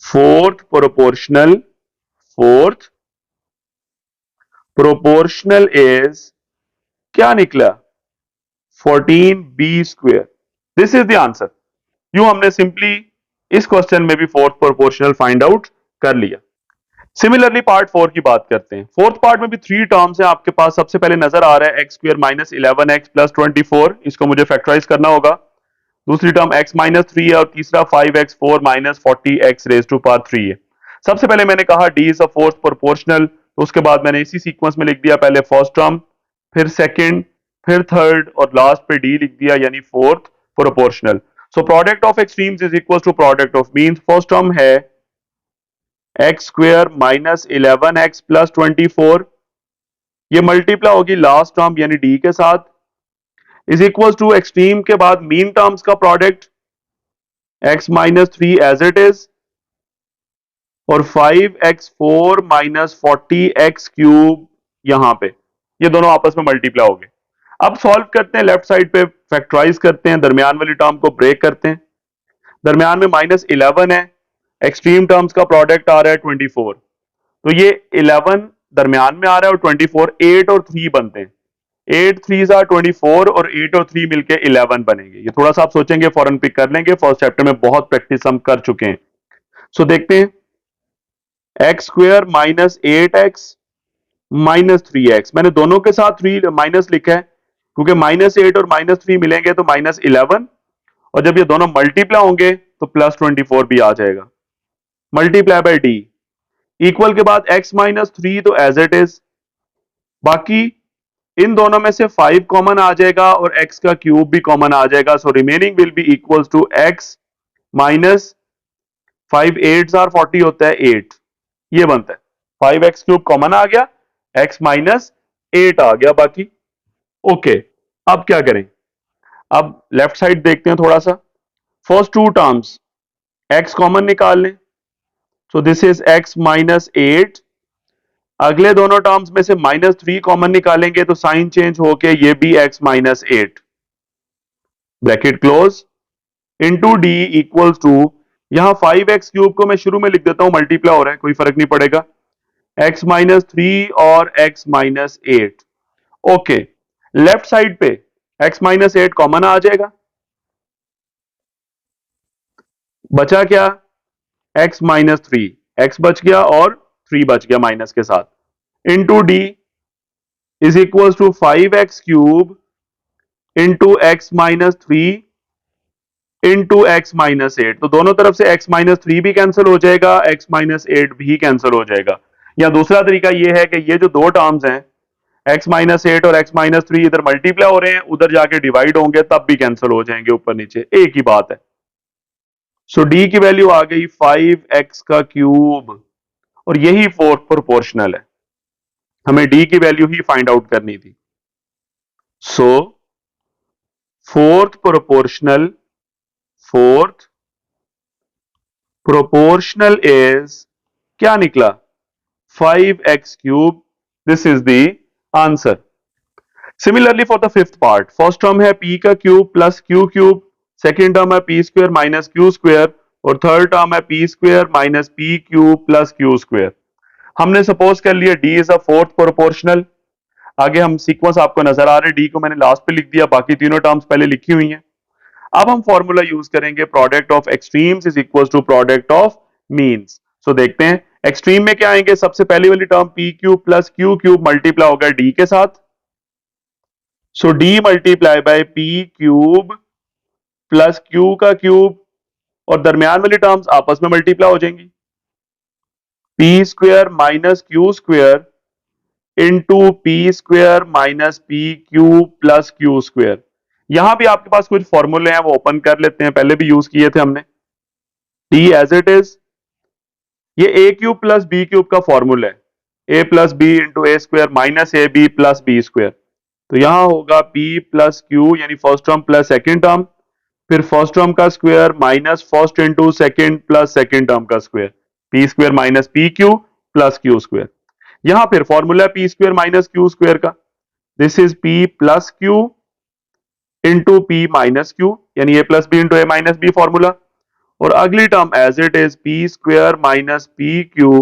S1: fourth proportional is क्या निकला, 14b square. This is the answer. यूं हमने सिंपली इस क्वेश्चन में भी फोर्थ प्रोपोर्शनल फाइंड आउट कर लिया. सिमिलरली पार्ट 4 की बात करते हैं. फोर्थ पार्ट में भी 3 टर्म्स हैं आपके पास. सबसे पहले नजर आ रहा है X square minus 11x plus 24. इसको मुझे फैक्टराइज करना होगा. दूसरी टर्म x माइनस 3 है और तीसरा 5x4 minus 40x raise to power 3 है. सबसे पहले मैंने कहा d is a fourth proportional, तो उसके बाद मैंने इसी सीक्वेंस में लिख दिया, पहले फर्स्ट टर्म फिर सेकंड फिर थर्ड और लास्ट पे d लिख दिया, यानी fourth proportional. So product of extremes is equal to product of means. First term है X square minus 11x plus 24, ये मल्टीप्लाई होगी लास्ट टर्म यानी d के साथ, इज इक्वल टू एक्सट्रीम के बाद मीन टर्म्स का product x minus 3 as it is और 5x4 माइनस 40x क्यूब यहां पे, ये दोनों आपस में मल्टीप्लाई हो गए. अब सॉल्व करते हैं, लेफ्ट साइड पे फैक्टराइज करते हैं, दरमियान वाली टर्म को ब्रेक करते हैं. दरमियान में माइनस 11 है, एक्सट्रीम टर्म्स का प्रोडक्ट आ रहा है 24, तो ये 11 दरमियान में आ रहा है और 24 8 और 3 बनते हैं. 8 3 आर 24 और 8 और 3 मिलके 11 बनेंगे. ये थोड़ा सा आप सोचेंगे फौरन पिक कर लेंगे, फर्स्ट चैप्टर में बहुत प्रैक्टिस हम कर चुके हैं. सो देखते हैं, x square minus 8x minus 3x, मैंने दोनों के साथ 3 माइनस लिखा है क्योंकि माइनस 8 और माइनस 3 मिलेंगे तो माइनस 11, और जब ये दोनों मल्टीप्लाई होंगे तो प्लस 24 भी आ जाएगा. मल्टीप्लाई बाय डी इक्वल के बाद x माइनस 3 तो एज इट इज, बाकी इन दोनों में से 5 कॉमन आ जाएगा और x का क्यूब भी कॉमन आ जाएगा. So remaining will be equal to x minus 5 8 are 40 होता है 8, ये बनता है 5x क्यूब कॉमन आ गया, x माइनस 8 आ गया बाकी. ओके, अब क्या करें, अब लेफ्ट साइड देखते हैं थोड़ा सा. First two terms x common निकाल लें, so this is x minus 8. अगले दोनों टर्म्स में से माइनस 3 कॉमन निकालेंगे तो साइन चेंज होके ये भी x minus 8, bracket close, into d equal to, यहां 5x क्यूब को मैं शुरू में लिख देता हूं, मल्टीप्लाई हो रहा है कोई फर्क नहीं पड़ेगा, x माइनस 3 और x minus 8. Okay, left side पे x माइनस 8 कॉमन आ जाएगा, बचा क्या, x माइनस 3, x बच गया और 3 बच गया माइनस के साथ, into d is equal to 5x cube into x minus 3 into x minus 8। तो दोनों तरफ से x माइनस 3 भी कैंसिल हो जाएगा, x माइनस 8 भी कैंसिल हो जाएगा। या दूसरा तरीका यह है कि ये जो दो टर्म्स हैं x माइनस 8 और x माइनस 3 इधर मल्टीप्लाई हो रहे हैं, उधर जाके डिवाइड होंगे तब भी कैंसिल हो जाएंगे, ऊपर नीचे एक ही बात है। सो डी की वैल्यू आ गई 5x का क्यूब, और यही फोर्थ प्रोपोर्शनल है, हमें डी की वैल्यू ही फाइंड आउट करनी थी। सो फोर्थ प्रोपोर्शनल इज क्या निकला, 5x cube. This is the answer. Similarly for the fifth part, first term है p का cube plus q cube, second term है p square minus q square, और third term है p square minus p cube plus q square. हमने suppose कर लिया d is a fourth proportional. आगे हम सीक्वेंस आपको नजर आ रहे हैं, d को मैंने लास्ट पे लिख दिया, बाकी तीनों टर्म्स पहले लिखी हुई हैं। अब हम फॉर्मूला यूज करेंगे, product of extremes is equal to product of means. So देखते हैं एक्सट्रीम में क्या आएंगे, सबसे पहली वाली term p cube plus q cube multiply होगा d के साथ। So d multiply by p cube plus q का क्यूब, और दरमियान वाली टर्म्स आपस में मल्टीप्लाई हो जाएंगी, p square minus q square into p square minus P cube plus Q square. यहां भी आपके पास कुछ फॉर्मूले हैं, वो ओपन कर लेते हैं, पहले भी यूज किए थे हमने। टी एज इट इज, ये a cube plus b cube का फॉर्मूला है, ए plus B into a square minus A B plus B square. तो यहां होगा p प्लस क्यू यानी first term plus second term, फिर फर्स्ट टर्म का square minus first into second plus second term का square, P square minus P Q plus Q square. यहां फिर formula p square minus Q square का, this is P plus q into p minus q, यानी a plus B into A minus b formula, और अगली term as it is p square minus P Q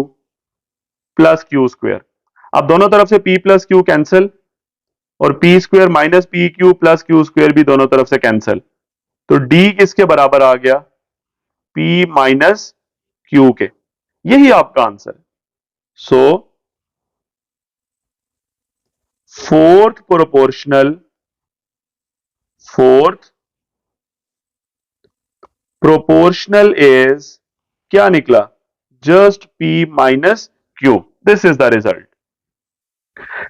S1: plus Q square. अब दोनों तरफ से p plus q cancel, और p square minus P Q plus Q square भी दोनों तरफ से कैंसिल। तो d किसके बराबर आ गया, p माइनस क्यू के। यही आपका आंसर है। सो फोर्थ प्रोपोर्शनल इज क्या निकला, just p minus q. This is the result.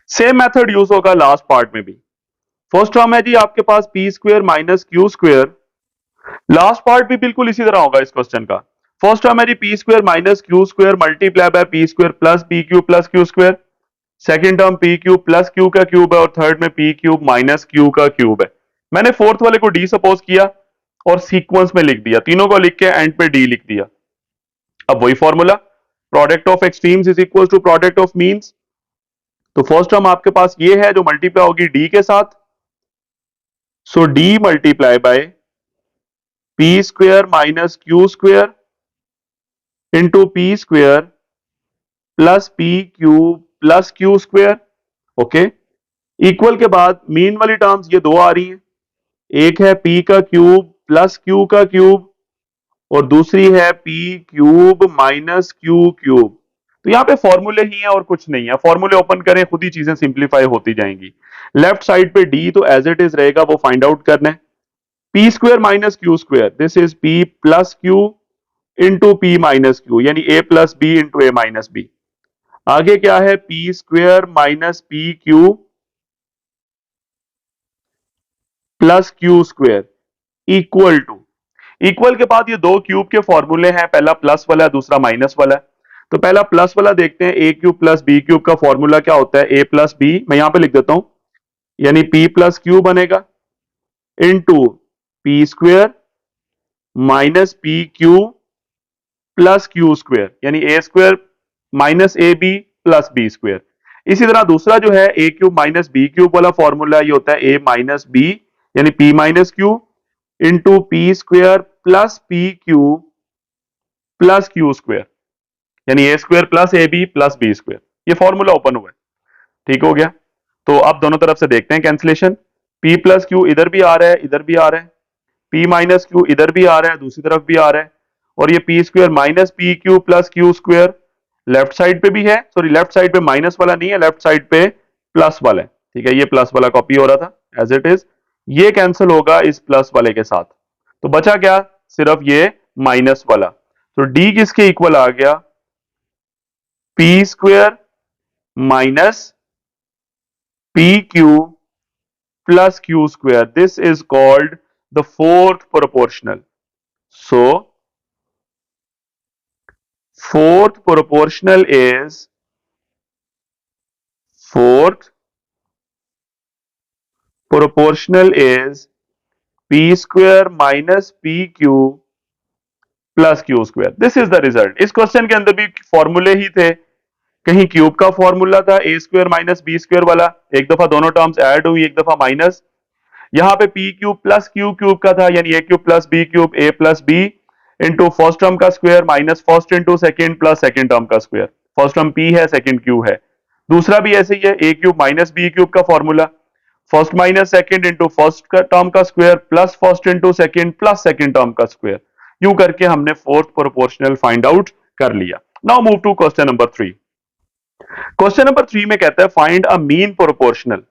S1: Same method use होगा लास्ट पार्ट में भी। फर्स्ट टर्म है जी आपके पास p square minus Q square, last part भी बिल्कुल इसी तरह होगा इस क्वेश्चन का। फर्स्ट टर्म है G P square minus Q square multiply by p square plus p Q plus Q square, second term P cube plus Q का cube है, और थर्ड में पी क्यूब माइनस क्यू का cube है। मैंने fourth वाले को डी सपोज किया और सीक्वेंस में लिख दिया, तीनों को लिख के एंड पे डी लिख दिया। अब वही formula, product of extremes is equal to product of means. तो फर्स्ट टर्म आपके पास ये है जो मल्टीप्लाई होगी डी के साथ, so d multiply by p square minus Q square into p square plus p cube plus Q square. Okay, equal के बाद मीन वाली टर्म्स ये दो आ रही हैं, एक है p का क्यूब प्लस q का क्यूब, और दूसरी है p cube minus q cube. तो यहां पे फॉर्मूले ही हैं और कुछ नहीं है, फॉर्मूले ओपन करें खुद ही चीजें सिंप्लीफाई होती जाएंगी। लेफ्ट साइड पे d तो एज इट इज रहेगा, वो फाइंड आउट करना है। p square minus Q square, this is p plus q into p minus q, यानी a plus B into A minus b. आगे क्या है, p square minus P Q plus Q square equal to, equal के बाद ये दो cube के फॉर्मूले हैं, पहला प्लस वाला है दूसरा माइनस वाला है। तो पहला प्लस वाला देखते हैं, ए क्यूब प्लस बी क्यूब का फॉर्मूला क्या होता है, ए प्लस बी, मैं यहां पे लिख देता हूं, यानी पी प्लस क्यू बनेगा into p square minus P Q plus Q square, यानी a square minus A B plus B square. इसी तरह दूसरा जो है a cube minus b cube वाला फॉर्मूला, ये होता है ए माइनस बी यानी p minus q into p square plus p Q plus Q square, यानी a square plus A B plus B square. ये फॉर्मूला ओपन हुआ है, ठीक हो गया। तो अब दोनों तरफ से देखते हैं कैंसिलेशन, p प्लस क्यू इधर भी आ रहा है इधर भी आ रहा है, p माइनस क्यू इधर भी आ रहा है दूसरी तरफ भी आ रहा है, और ये P square minus P Q plus Q square left side पे भी है, सॉरी लेफ्ट साइड पे माइनस वाला नहीं है, लेफ्ट साइड पे प्लस वाला है, ठीक है, ये प्लस वाला कॉपी हो रहा था एज इट इज, ये कैंसिल होगा इस प्लस वाले के साथ, तो बचा क्या, सिर्फ ये माइनस वाला, तो डी किसके इक्वल आ गया, P square minus P Q plus q square. This is called the fourth proportional. So, fourth proportional is p square minus pq plus q square. This is the result. इस question के अंदर भी फॉर्मूले ही थे, कहीं cube का formula था ए square minus B square वाला, एक दफा दोनों टर्म्स ऐड हुई, एक दफा माइनस, यहाँ पे p cube plus q cube का था, यानी a cube plus b cube, a plus B into first term का square minus first into second plus second term का स्क्वायर, फर्स्ट टर्म पी है सेकेंड क्यू है, दूसरा भी ऐसे ही है, a cube minus b cube का formula, first minus second into first term का square plus first into second plus second term का स्क्वायर, यूं करके हमने फोर्थ प्रोपोर्शनल फाइंड आउट कर लिया। Now move to question number 3। Question number 3 में कहता है find a mean proportional.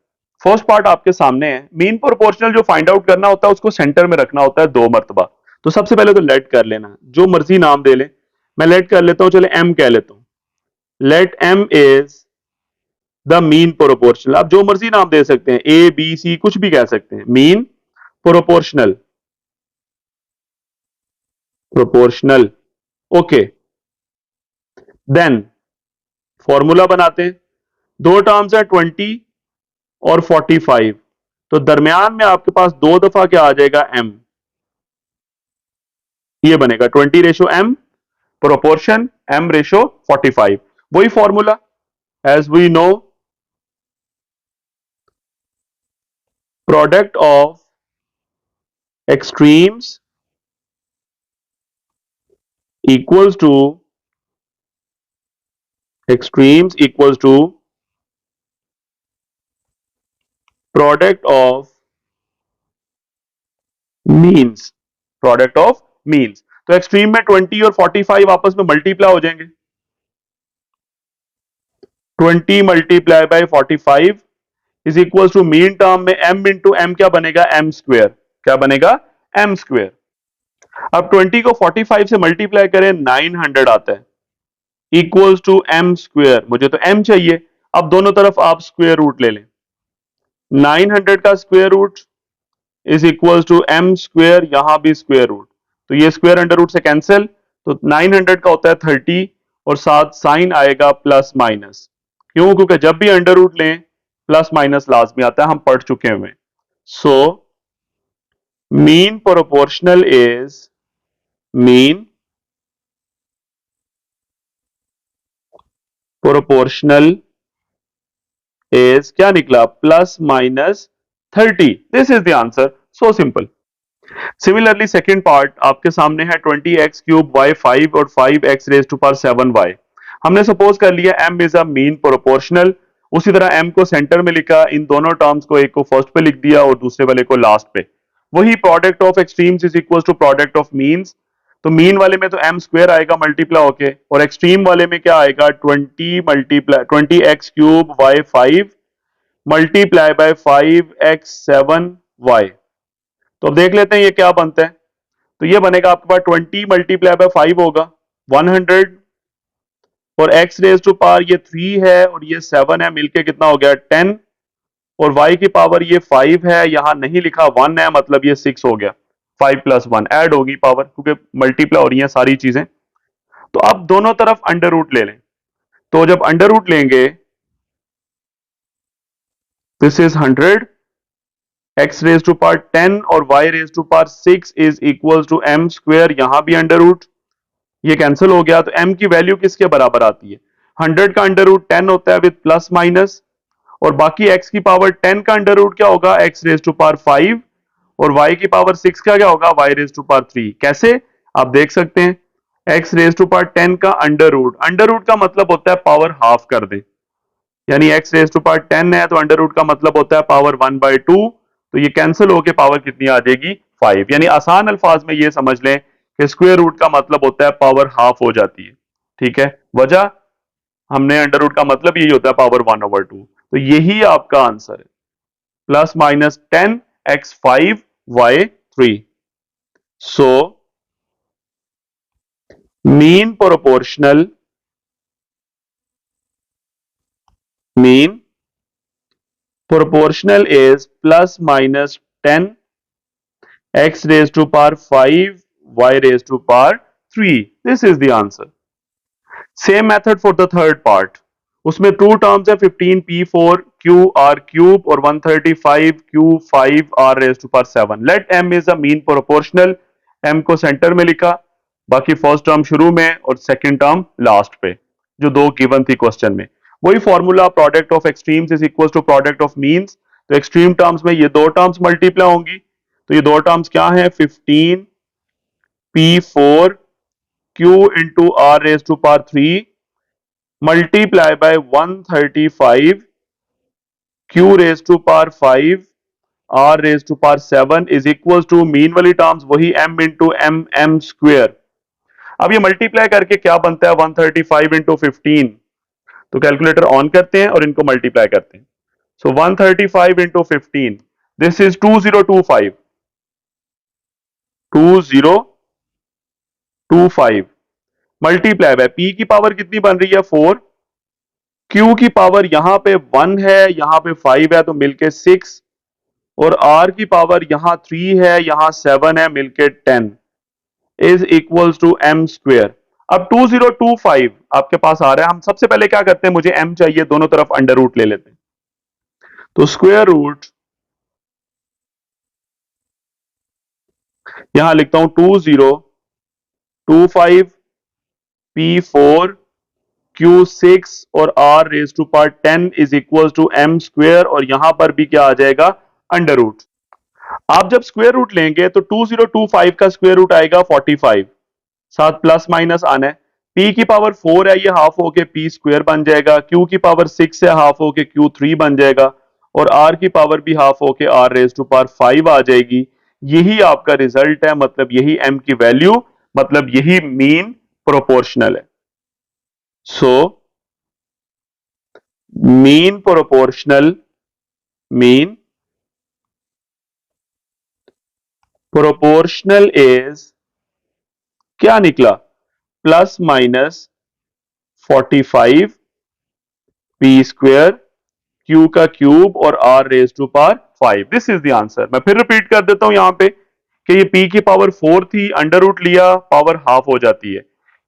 S1: First part आपके सामने है, मीन प्रोपोर्शनल जो फाइंड आउट करना होता है उसको सेंटर में रखना होता है 2 मरतबा, तो सबसे पहले तो लेट कर लेना, जो मर्जी नाम दे ले, मैं लेट कर लेता हूं, चले एम कह लेता हूं, let m is the mean proportional, आप जो मर्जी नाम दे सकते हैं, ए बी सी कुछ भी कह सकते हैं, mean proportional, proportional, okay, then formula बनाते हैं, दो टर्म्स है 20 और 45, तो दरमियान में आपके पास 2 दफा क्या आ जाएगा, m, ये बनेगा 20 ratio m, proportion m ratio 45, वही formula as we know, product of extremes equals to product of means, product of means, तो एक्सट्रीम में 20 और 45 आपस में मल्टीप्लाई हो जाएंगे, 20 multiply by 45 is equal to mean term में m इंटू एम क्या बनेगा, m स्क्वेयर, क्या बनेगा, m स्क्वेयर। अब 20 को 45 से मल्टीप्लाई करें 900 आता है, इक्वल्स टू m स्क्वेयर, मुझे तो m चाहिए, अब दोनों तरफ आप स्क्वेयर रूट ले लें, 900 का square root is equal to m square, यहां भी स्क्वेयर रूट, तो ये स्क्वेयर अंडर रूट से कैंसिल, तो 900 का होता है 30 और साथ साइन आएगा प्लस माइनस, क्यों, क्योंकि जब भी अंडर रूट लें प्लस माइनस लाजमी आता है, हम पढ़ चुके हुए, so mean proportional is, mean proportional is क्या निकला, plus minus 30, this is the answer, so simple. Similarly second part आपके सामने है 20x क्यूब y 5 और 5x raise to power 7y, हमने सपोज कर लिया m is a mean proportional, उसी तरह m को सेंटर में लिखा, इन दोनों टर्म्स को एक को फर्स्ट पे लिख दिया और दूसरे वाले को लास्ट पे, वही product of extremes is equal to product of means, तो मीन वाले में तो m स्क्वायर आएगा मल्टीप्लाई होके, और एक्सट्रीम वाले में क्या आएगा 20x cube y 5 multiply bye 5x 7y, तो अब देख लेते हैं ये क्या बनता है, तो ये बनेगा आपके पास 20 मल्टीप्लाई बाय 5 होगा 100, और x रेज टू पावर ये 3 है और ये 7 है, मिलके कितना हो गया 10, और y की पावर ये 5 है, यहां नहीं लिखा 1 है, मतलब ये 6 हो गया, 5 प्लस 1 ऐड होगी पावर, क्योंकि मल्टीप्लाई हो रही है सारी चीजें, तो अब दोनों तरफ अंडर रूट ले लें, तो जब अंडर रूट लेंगे, this is 100, x raise to power 10 और y raise to power 6 is equal to m square, यहां भी अंडर रूट, ये कैंसिल हो गया, तो m की वैल्यू किसके बराबर आती है, 100 का अंडर रूट 10 होता है विद प्लस माइनस, और बाकी x की पावर 10 का अंडर रूट क्या होगा, x रेज टू पावर 5, और y की पावर 6 का क्या होगा, y रेज टू पावर 3, कैसे आप देख सकते हैं, x रेज टू पावर 10 का अंडर रूट का मतलब होता है पावर हाफ कर दें, यानी x रेज टू पावर 10 है तो अंडर रूट का मतलब होता है पावर 1/2, तो ये कैंसिल होके पावर कितनी आ जाएगी 5, यानी आसान अल्फाज में ये समझ लें कि स्क्वायर रूट का मतलब होता है पावर हाफ हो जाती है, ठीक है। वजह, हमने अंडर रूट का मतलब यही होता है पावर 1/2, तो यही आपका आंसर है, plus minus 10x5y3। So mean proportional is plus minus 10 x raised to power 5 y raised to power 3. This is the answer. Same method for the third part. उसमें टू टर्म्स है 15p4 q r³ और 135q5 r raised to power 7. Let m is a mean proportional. m को centre में लिखा, बाकी first term शुरू में और सेकंड टर्म लास्ट पे, जो दो गिवन थी क्वेश्चन में। वही formula, product of extremes is equal to product of means. तो एक्सट्रीम टर्म्स में ये दो टर्म्स मल्टीप्लाई होंगी, तो ये दो टर्म्स क्या हैं, 15p4q into r raise to power 3 multiply by 135q raise to power 5 r raise to power 7 is equal to mean वाली टर्म्स वही m इंटू m स्क्वेयर। अब ये मल्टीप्लाई करके क्या बनता है, 135 इंटू 15। तो कैलकुलेटर ऑन करते हैं और इनको मल्टीप्लाई करते हैं। सो 135 into 15, this is 2025 multiply by p की पावर कितनी बन रही है 4, q की पावर यहां पे 1 है, यहां पे 5 है, तो मिलके 6, और r की पावर यहां 3 है, यहां 7 है, मिलके 10 is equals to m square. अब 2025 आपके पास आ रहा है, हम सबसे पहले क्या करते हैं, मुझे m चाहिए, दोनों तरफ अंडर रूट ले लेते हैं। तो स्क्वेयर रूट, यहां लिखता हूं 2025 p4q6 और r raise to power 10 is equal to m square, और यहां पर भी क्या आ जाएगा, अंडर रूट। आप जब स्क्वेयर रूट लेंगे तो 2025 का स्क्वेयर रूट आएगा 45, साथ प्लस माइनस आना है। p की पावर 4 है, ये हाफ होके p स्क्वेयर बन जाएगा, q की पावर 6 है, हाफ होके q3 बन जाएगा, और r की पावर भी हाफ होके r रेज टू पावर 5 आ जाएगी। यही आपका रिजल्ट है, मतलब यही m की वैल्यू, मतलब यही मीन प्रोपोर्शनल है। सो मीन प्रोपोर्शनल इज क्या निकला, plus minus 45 p square, q का क्यूब और r raise to power 5। This is the answer. मैं फिर रिपीट कर देता हूं यहां पे कि ये p की पावर 4 थी, अंडर रूट लिया, पावर हाफ हो जाती है,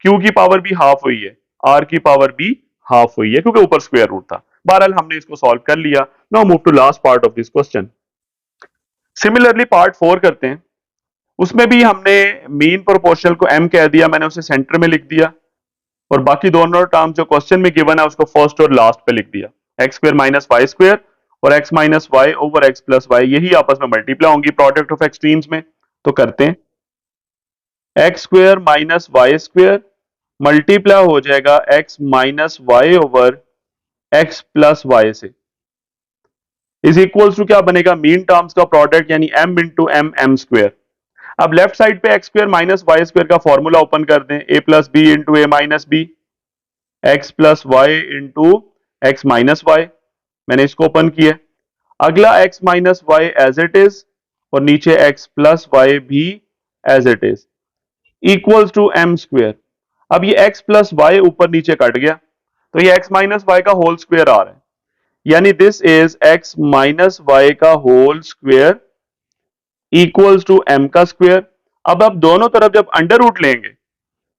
S1: q की पावर भी हाफ हुई है, r की पावर भी हाफ हुई है, क्योंकि ऊपर स्क्वायर रूट था। बहरहाल हमने इसको सॉल्व कर लिया। Now move to last part of this question. Similarly part 4 करते हैं। उसमें भी हमने मीन प्रोपोर्शनल को m कह दिया, मैंने उसे सेंटर में लिख दिया, और बाकी दोनों टर्म जो क्वेश्चन में गिवन है उसको फर्स्ट और लास्ट पे लिख दिया। X square minus y square और x minus y over x plus y, यही आपस में मल्टीप्लाई होंगी प्रोडक्ट ऑफ एक्सट्रीम्स में। तो करते हैं, x square minus y square multiply हो जाएगा x minus y over x plus y से, इज इक्वल्स टू क्या बनेगा, मीन टर्म्स का प्रोडक्ट, यानी m इंटू एम स्क्वायर। अब लेफ्ट साइड पे x square minus y square का फॉर्मूला ओपन कर दें, a plus B into A minus b, x plus y into x minus y, मैंने इसको ओपन किया। अगला x minus Y as it is, और नीचे एक्स प्लस वाई भी as it is, equals to m square. अब ये x plus Y ऊपर नीचे कट गया, तो ये एक्स माइनस वाई का होल स्क्वेयर आ रहा है, यानी this is x minus Y का whole square equals to m का स्क्वेयर। अब आप दोनों तरफ जब अंडर रूट लेंगे,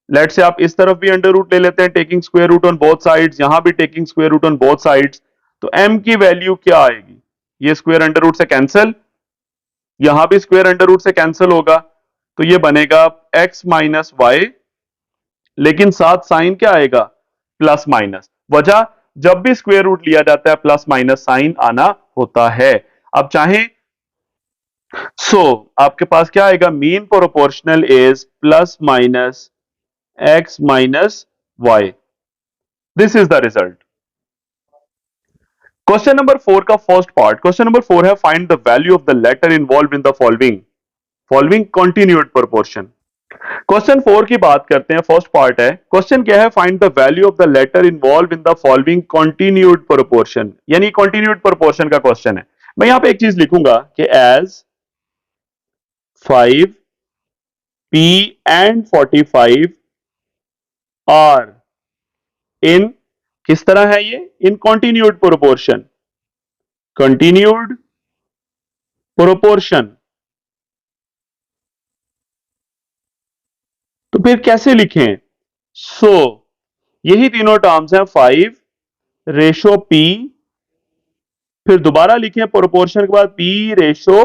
S1: लेट से आप इस तरफ भी अंडर रूट ले लेते हैं, taking square root on both sides, यहां भी taking square root on both sides, तो m की वैल्यू क्या आएगी, ये स्क्वायर अंडर रूट से कैंसिल, यहां भी स्क्वायर अंडर रूट से कैंसिल होगा, तो ये बनेगा x माइनस वाई, लेकिन साथ साइन क्या आएगा, प्लस माइनस। वजह, जब भी स्क्वायर रूट लिया जाता है प्लस माइनस साइन आना होता है। अब चाहें आपके पास क्या आएगा, mean proportional is plus minus x minus y. This is the result. Question number 4 का फर्स्ट पार्ट, क्वेश्चन नंबर 4 है, find the value of the letter involve in the following continued proportion. Question 4 की बात करते हैं, first part है। Question क्या है, find the value of the letter involve in the following continued proportion, यानी continued proportion का क्वेश्चन है। मैं यहां पे एक चीज लिखूंगा कि as 5 p and 45 are in, किस तरह है ये, in continued proportion, continued proportion. तो फिर कैसे लिखें? सो यही तीनों टर्म्स हैं, 5 रेशो p, फिर दोबारा लिखें प्रोपोर्शन के बाद p रेशो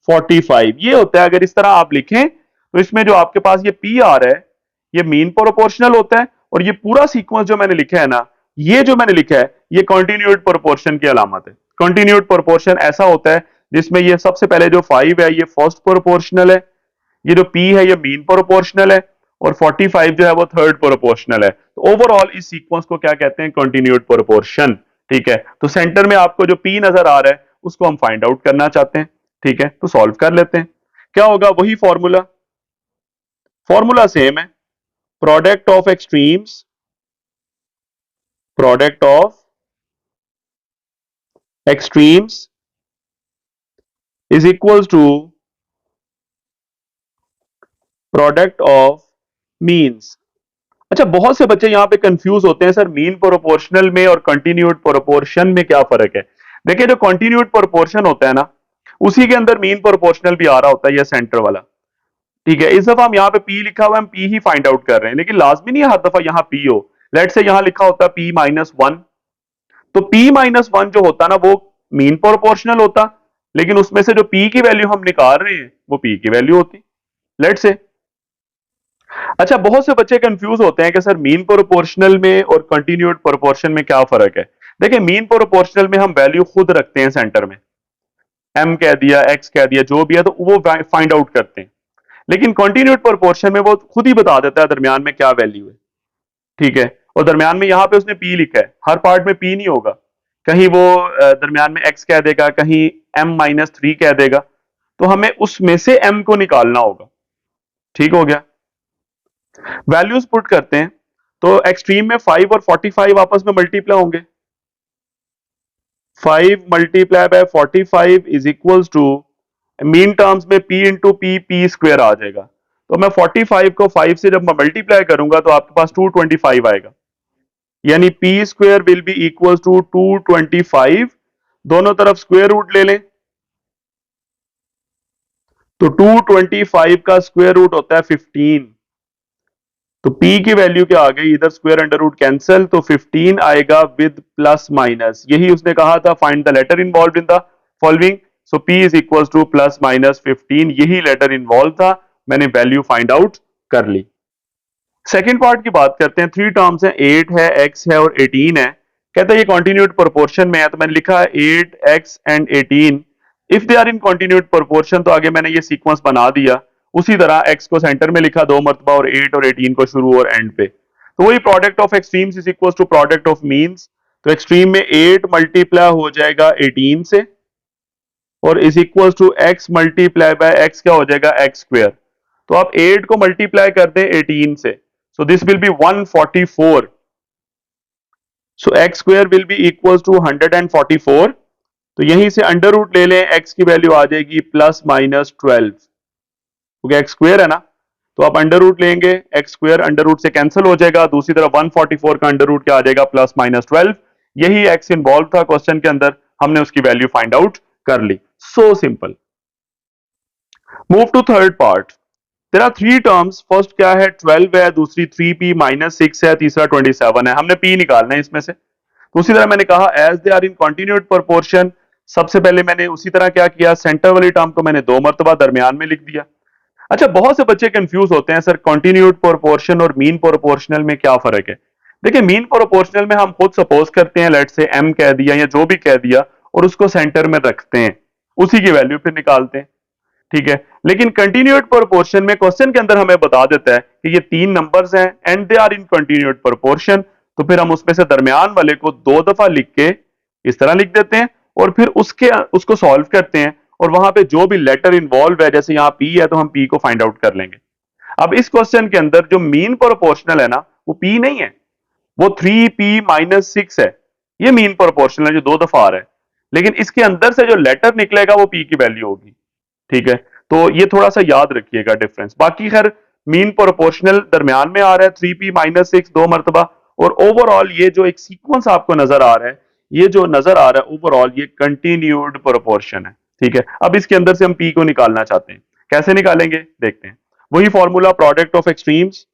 S1: 45। ये होता है, अगर इस तरह आप लिखें तो इसमें जो आपके पास ये p आ रहा है ये मीन प्रोपोर्शनल होता है, और ये पूरा सीक्वेंस जो मैंने लिखा है ना, ये जो मैंने लिखा है ये कॉन्टिन्यूड प्रोपोर्शन की अलामत है। कॉन्टिन्यूड प्रोपोर्शन ऐसा होता है जिसमें ये सबसे पहले जो 5 है ये फर्स्ट प्रोपोर्शनल है, ये जो p है ये मीन प्रोपोर्शनल है, और 45 जो है वो थर्ड प्रोपोर्शनल है। तो ओवरऑल इस सीक्वेंस को क्या कहते हैं, कॉन्टिन्यूड प्रोपोर्शन। ठीक है, तो सेंटर में आपको जो p नजर आ रहा है उसको हम फाइंड आउट करना चाहते हैं। ठीक है, तो सॉल्व कर लेते हैं। क्या होगा, वही फॉर्मूला, फॉर्मूला सेम है, product of extremes, product of extremes is equals to product of means. अच्छा, बहुत से बच्चे यहां पे कंफ्यूज होते हैं, सर मीन प्रोपोर्शनल में और कंटिन्यूड प्रोपोर्शन में क्या फर्क है? देखिए, जो कंटिन्यूड प्रोपोर्शन होता है ना, उसी के अंदर मीन प्रोपोर्शनल भी आ रहा होता है, ये सेंटर वाला। ठीक है, इस दफा हम यहाँ पे पी लिखा हुआ है, हम पी ही फाइंड आउट कर रहे हैं, लेकिन लाजमी नहीं है हर दफा यहाँ पी हो। लेट से यहाँ लिखा होता है पी माइनस वन, तो पी माइनस वन जो होता ना वो मीन प्रोपोर्शनल होता, लेकिन उसमें से जो पी की वैल्यू हम निकाल रहे हैं वो पी की वैल्यू होती, लेट से। अच्छा, बहुत से बच्चे कंफ्यूज होते हैं कि सर मीन प्रोपोर्शनल में और कंटिन्यूड प्रोपोर्शन में क्या फर्क है? देखिए, मीन प्रोपोर्शनल में हम वैल्यू खुद रखते हैं सेंटर में, एम कह दिया, एक्स कह दिया, जो भी है तो वो फाइंड आउट करते हैं, लेकिन कंटिन्यूड प्रोपोर्शन में वो खुद ही बता देता है दरमियान में क्या वैल्यू है। ठीक है, और दरमियान में यहां पे उसने पी लिखा है, हर पार्ट में पी नहीं होगा, कहीं वो दरमियान में एक्स कह देगा, कहीं एम माइनस थ्री कह देगा, तो हमें उसमें से एम को निकालना होगा। ठीक हो गया, वैल्यूज पुट करते हैं, तो एक्सट्रीम में 5 और 45 आपस में मल्टीप्लाई होंगे, 5 multiply by 45 is equals to, mean terms में p इंटू पी स्क्वायर आ जाएगा, तो मैं 45 को 5 से जब मैं मल्टीप्लाई करूंगा तो आपके पास 225 आएगा, यानी p square will be equals to 225। दोनों तरफ स्क्वायर रूट ले लें, तो 225 का स्क्वायर रूट होता है 15, तो p की वैल्यू क्या आ गई, इधर स्क्वायर अंडर रूट कैंसिल, तो 15 आएगा विद प्लस माइनस, यही उसने कहा था find the letter involve in the following, so p is equals to plus minus 15, यही लेटर इन्वॉल्व था, मैंने वैल्यू फाइंड आउट कर ली। सेकेंड पार्ट की बात करते हैं, थ्री टर्म्स हैं, 8 है, x है और 18 है। कहता है ये कॉन्टिन्यूड प्रोपोर्शन में है, तो मैंने लिखा है 8x and 18 if they are in continued proportion, तो आगे मैंने ये सीक्वेंस बना दिया, उसी तरह x को सेंटर में लिखा 2 मरतबा, और 8 और 18 को शुरू और एंड पे, तो वही product of extremes is equal to product of means, तो एक्सट्रीम में 8 मल्टीप्लाई हो जाएगा 18 से, और is equal to x multiply by x क्या हो जाएगा, x स्क्वायर, तो आप 8 को मल्टीप्लाई कर दें 18 से, so this will be 144, so x square will be equals to 144, तो यहीं से अंडर रूट ले लें, x की वैल्यू आ जाएगी प्लस माइनस 12, क्योंकि x स्क्वायर है ना, तो आप अंडर रूट लेंगे, x स्क्वायर अंडर रूट से कैंसिल हो जाएगा, दूसरी तरफ 144 का अंडर रूट क्या आ जाएगा, प्लस माइनस 12, यही x इन्वॉल्व था क्वेश्चन के अंदर, हमने उसकी वैल्यू फाइंड आउट कर ली, so simple. Move to third part, there are three terms, first क्या है 12 है, दूसरी 3p माइनस 6 है, तीसरा 27 है, हमने p निकालना है इसमें से। तो उसी तरह मैंने कहा as they are in continued proportion, सबसे पहले मैंने उसी तरह क्या किया, सेंटर वाली टर्म को मैंने 2 मरतबा दरमियान में लिख दिया। अच्छा, बहुत से बच्चे कंफ्यूज होते हैं, सर कॉन्टिन्यूड प्रोपोर्शन और मीन प्रोपोर्शनल में क्या फर्क है? देखिए, मीन प्रोपोर्शनल में हम खुद सपोज करते हैं, लेट से m कह दिया या जो भी कह दिया, और उसको सेंटर में रखते हैं, उसी की वैल्यू फिर निकालते हैं। ठीक है, लेकिन कंटिन्यूड प्रोपोर्शन में क्वेश्चन के अंदर हमें बता देता है कि ये 3 नंबर्स हैं and they are in continued proportion, तो फिर हम उसमें से दरमियान वाले को 2 दफा लिख के इस तरह लिख देते हैं, और फिर उसको सॉल्व करते हैं, और वहां पे जो भी लेटर इन्वॉल्व है, जैसे यहाँ p है तो हम p को फाइंड आउट कर लेंगे। अब इस क्वेश्चन के अंदर जो मीन प्रोपोर्शनल है ना वो p नहीं है, वो 3p-6 है। ये मीन प्रोपोर्शनल है जो 2 दफा आ रहा है, लेकिन इसके अंदर से जो लेटर निकलेगा वो p की वैल्यू होगी। ठीक है, तो ये थोड़ा सा याद रखिएगा डिफरेंस। बाकी खैर मीन प्रोपोर्शनल दरमियान में आ रहा है 3p-6 2 मरतबा, और ओवरऑल ये जो एक सीक्वेंस आपको नजर आ रहा है, ये जो नजर आ रहा है ओवरऑल ये कंटिन्यूड प्रोपोर्शन है। ठीक है, अब इसके अंदर से हम p को निकालना चाहते हैं, कैसे निकालेंगे देखते हैं। वही formula product of extremes,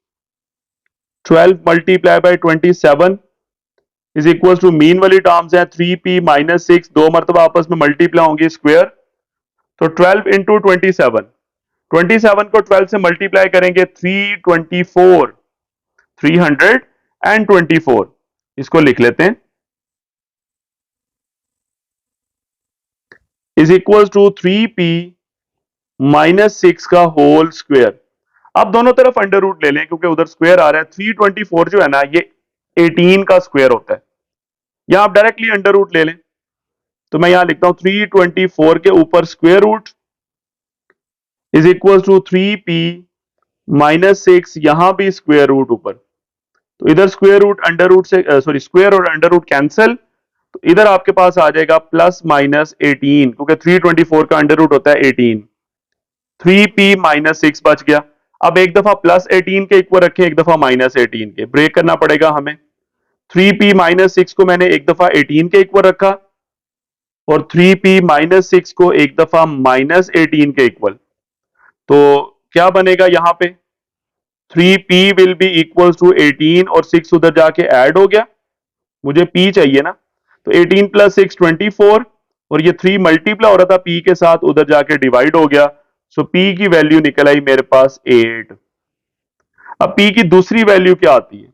S1: 12 multiply by 27 is equal to mean वाली टर्म्स है 3p-6 दो मरतबा आपस में मल्टीप्लाई होंगी स्क्वायर, तो 12 इंटू 27, 27 को 12 से मल्टीप्लाई करेंगे 324, 324, इसको लिख लेते हैं, इज इक्वल टू 3p-6 का होल स्क्वायर। अब दोनों तरफ अंडर रूट ले लें क्योंकि उधर स्क्वायर आ रहा है। 324 जो है ना ये 18 का स्क्वायर होता है, यहां आप डायरेक्टली अंडर रूट ले लें, तो मैं यहां लिखता हूं 324 के ऊपर square root is equal to 3p-6, यहां भी स्क्वायर रूट ऊपर, तो इधर स्क्वायर रूट अंडर रूट से सॉरी स्क्वायर और अंडर रूट कैंसिल, तो इधर आपके पास आ जाएगा +-18 क्योंकि 324 का अंडर रूट होता है 18, 3p-6 बच गया। अब एक दफा +18 के इक्वल रखें, एक दफा -18 के, ब्रेक करना पड़ेगा हमें। 3p-6 को मैंने एक दफा 18 के इक्वल रखा और 3p-6 को एक दफा -18 के इक्वल, तो क्या बनेगा यहां पे 3p will be equal to 18 और 6 उधर जाके ऐड हो गया, मुझे p चाहिए ना, तो 18 + 6 24, और ये 3 मल्टीप्लाई हो रहा था p के साथ, उधर जाके डिवाइड हो गया, सो p की वैल्यू निकल आई मेरे पास 8। अब p की दूसरी वैल्यू क्या आती है,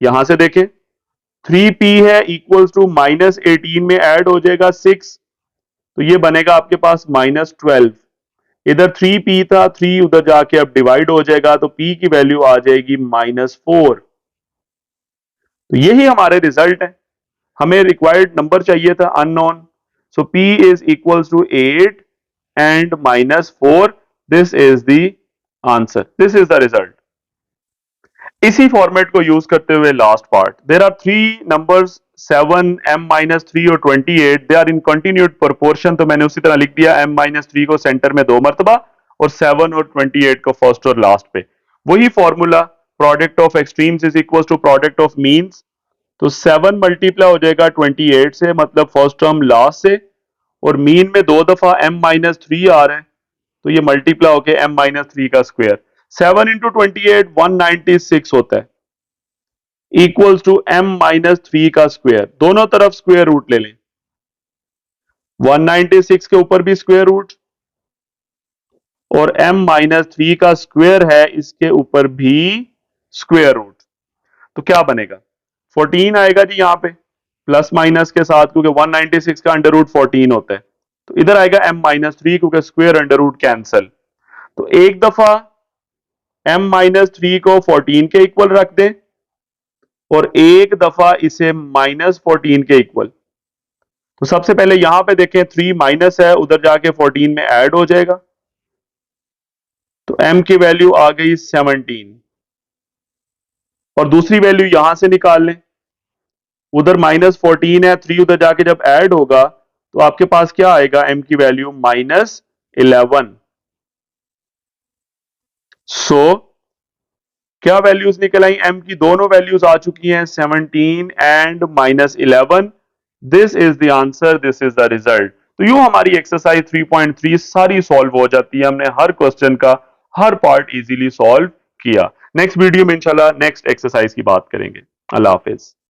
S1: यहां से देखें 3p है इक्वल टू -18 में ऐड हो जाएगा 6, तो ये बनेगा आपके पास -12, इधर 3p था, 3 उधर जाके अब डिवाइड हो जाएगा, तो p की वैल्यू आ जाएगी -4। तो यही हमारे रिजल्ट है, हमें रिक्वायर्ड नंबर चाहिए था unknown, so p is equal to 8 and -4, this is the answer, this is the result. इसी फॉर्मेट को यूज करते हुए last part, there are 3 numbers 7, m-3 और 28, they are in continued proportion, तो मैंने उसी तरह लिख दिया m-3 को सेंटर में 2 मरतबा और 7 और 28 को फर्स्ट और लास्ट पे। वही formula product of extremes is equal to product of means, तो 7 मल्टीप्लाई हो जाएगा 28 से, मतलब फर्स्ट टर्म लास्ट से, और मीन में 2 दफा m-3 आ रहा है, तो ये मल्टीप्लाई होके m-3 का स्क्वायर, 7 इंटू 28 196 होता है, इक्वल्स टू m-3 का स्क्वायर, दोनों तरफ स्क्वायर रूट ले लें, 196 के ऊपर भी स्क्वायर रूट और m-3 का स्क्वायर है इसके ऊपर भी स्क्वायर रूट, तो क्या बनेगा 14 आएगा जी यहां पे प्लस माइनस के साथ, क्योंकि 196 का अंडर रूट 14 होता है, तो इधर आएगा m-3 क्योंकि स्क्वायर अंडर रूट कैंसल, तो एक दफा m-3 को 14 के इक्वल रख दें और एक दफा इसे -14 के इक्वल, तो सबसे पहले यहां पे देखें 3 माइनस है, उधर जाके 14 में ऐड हो जाएगा, तो m की वैल्यू आ गई 17, और दूसरी वैल्यू यहां से निकाल लें, उधर -14 है, 3 उधर जाके जब ऐड होगा तो आपके पास क्या आएगा, m की वैल्यू -11। सो क्या वैल्यूज निकल आई, m की दोनों वैल्यूज आ चुकी हैं 17 and -11, this is the answer, this is the result. तो यूं हमारी एक्सरसाइज 3.3 सारी सॉल्व हो जाती है, हमने हर क्वेश्चन का हर पार्ट इजीली सॉल्व किया। नेक्स्ट वीडियो में इंशाल्लाह नेक्स्ट एक्सरसाइज की बात करेंगे। अल्लाह हाफिज।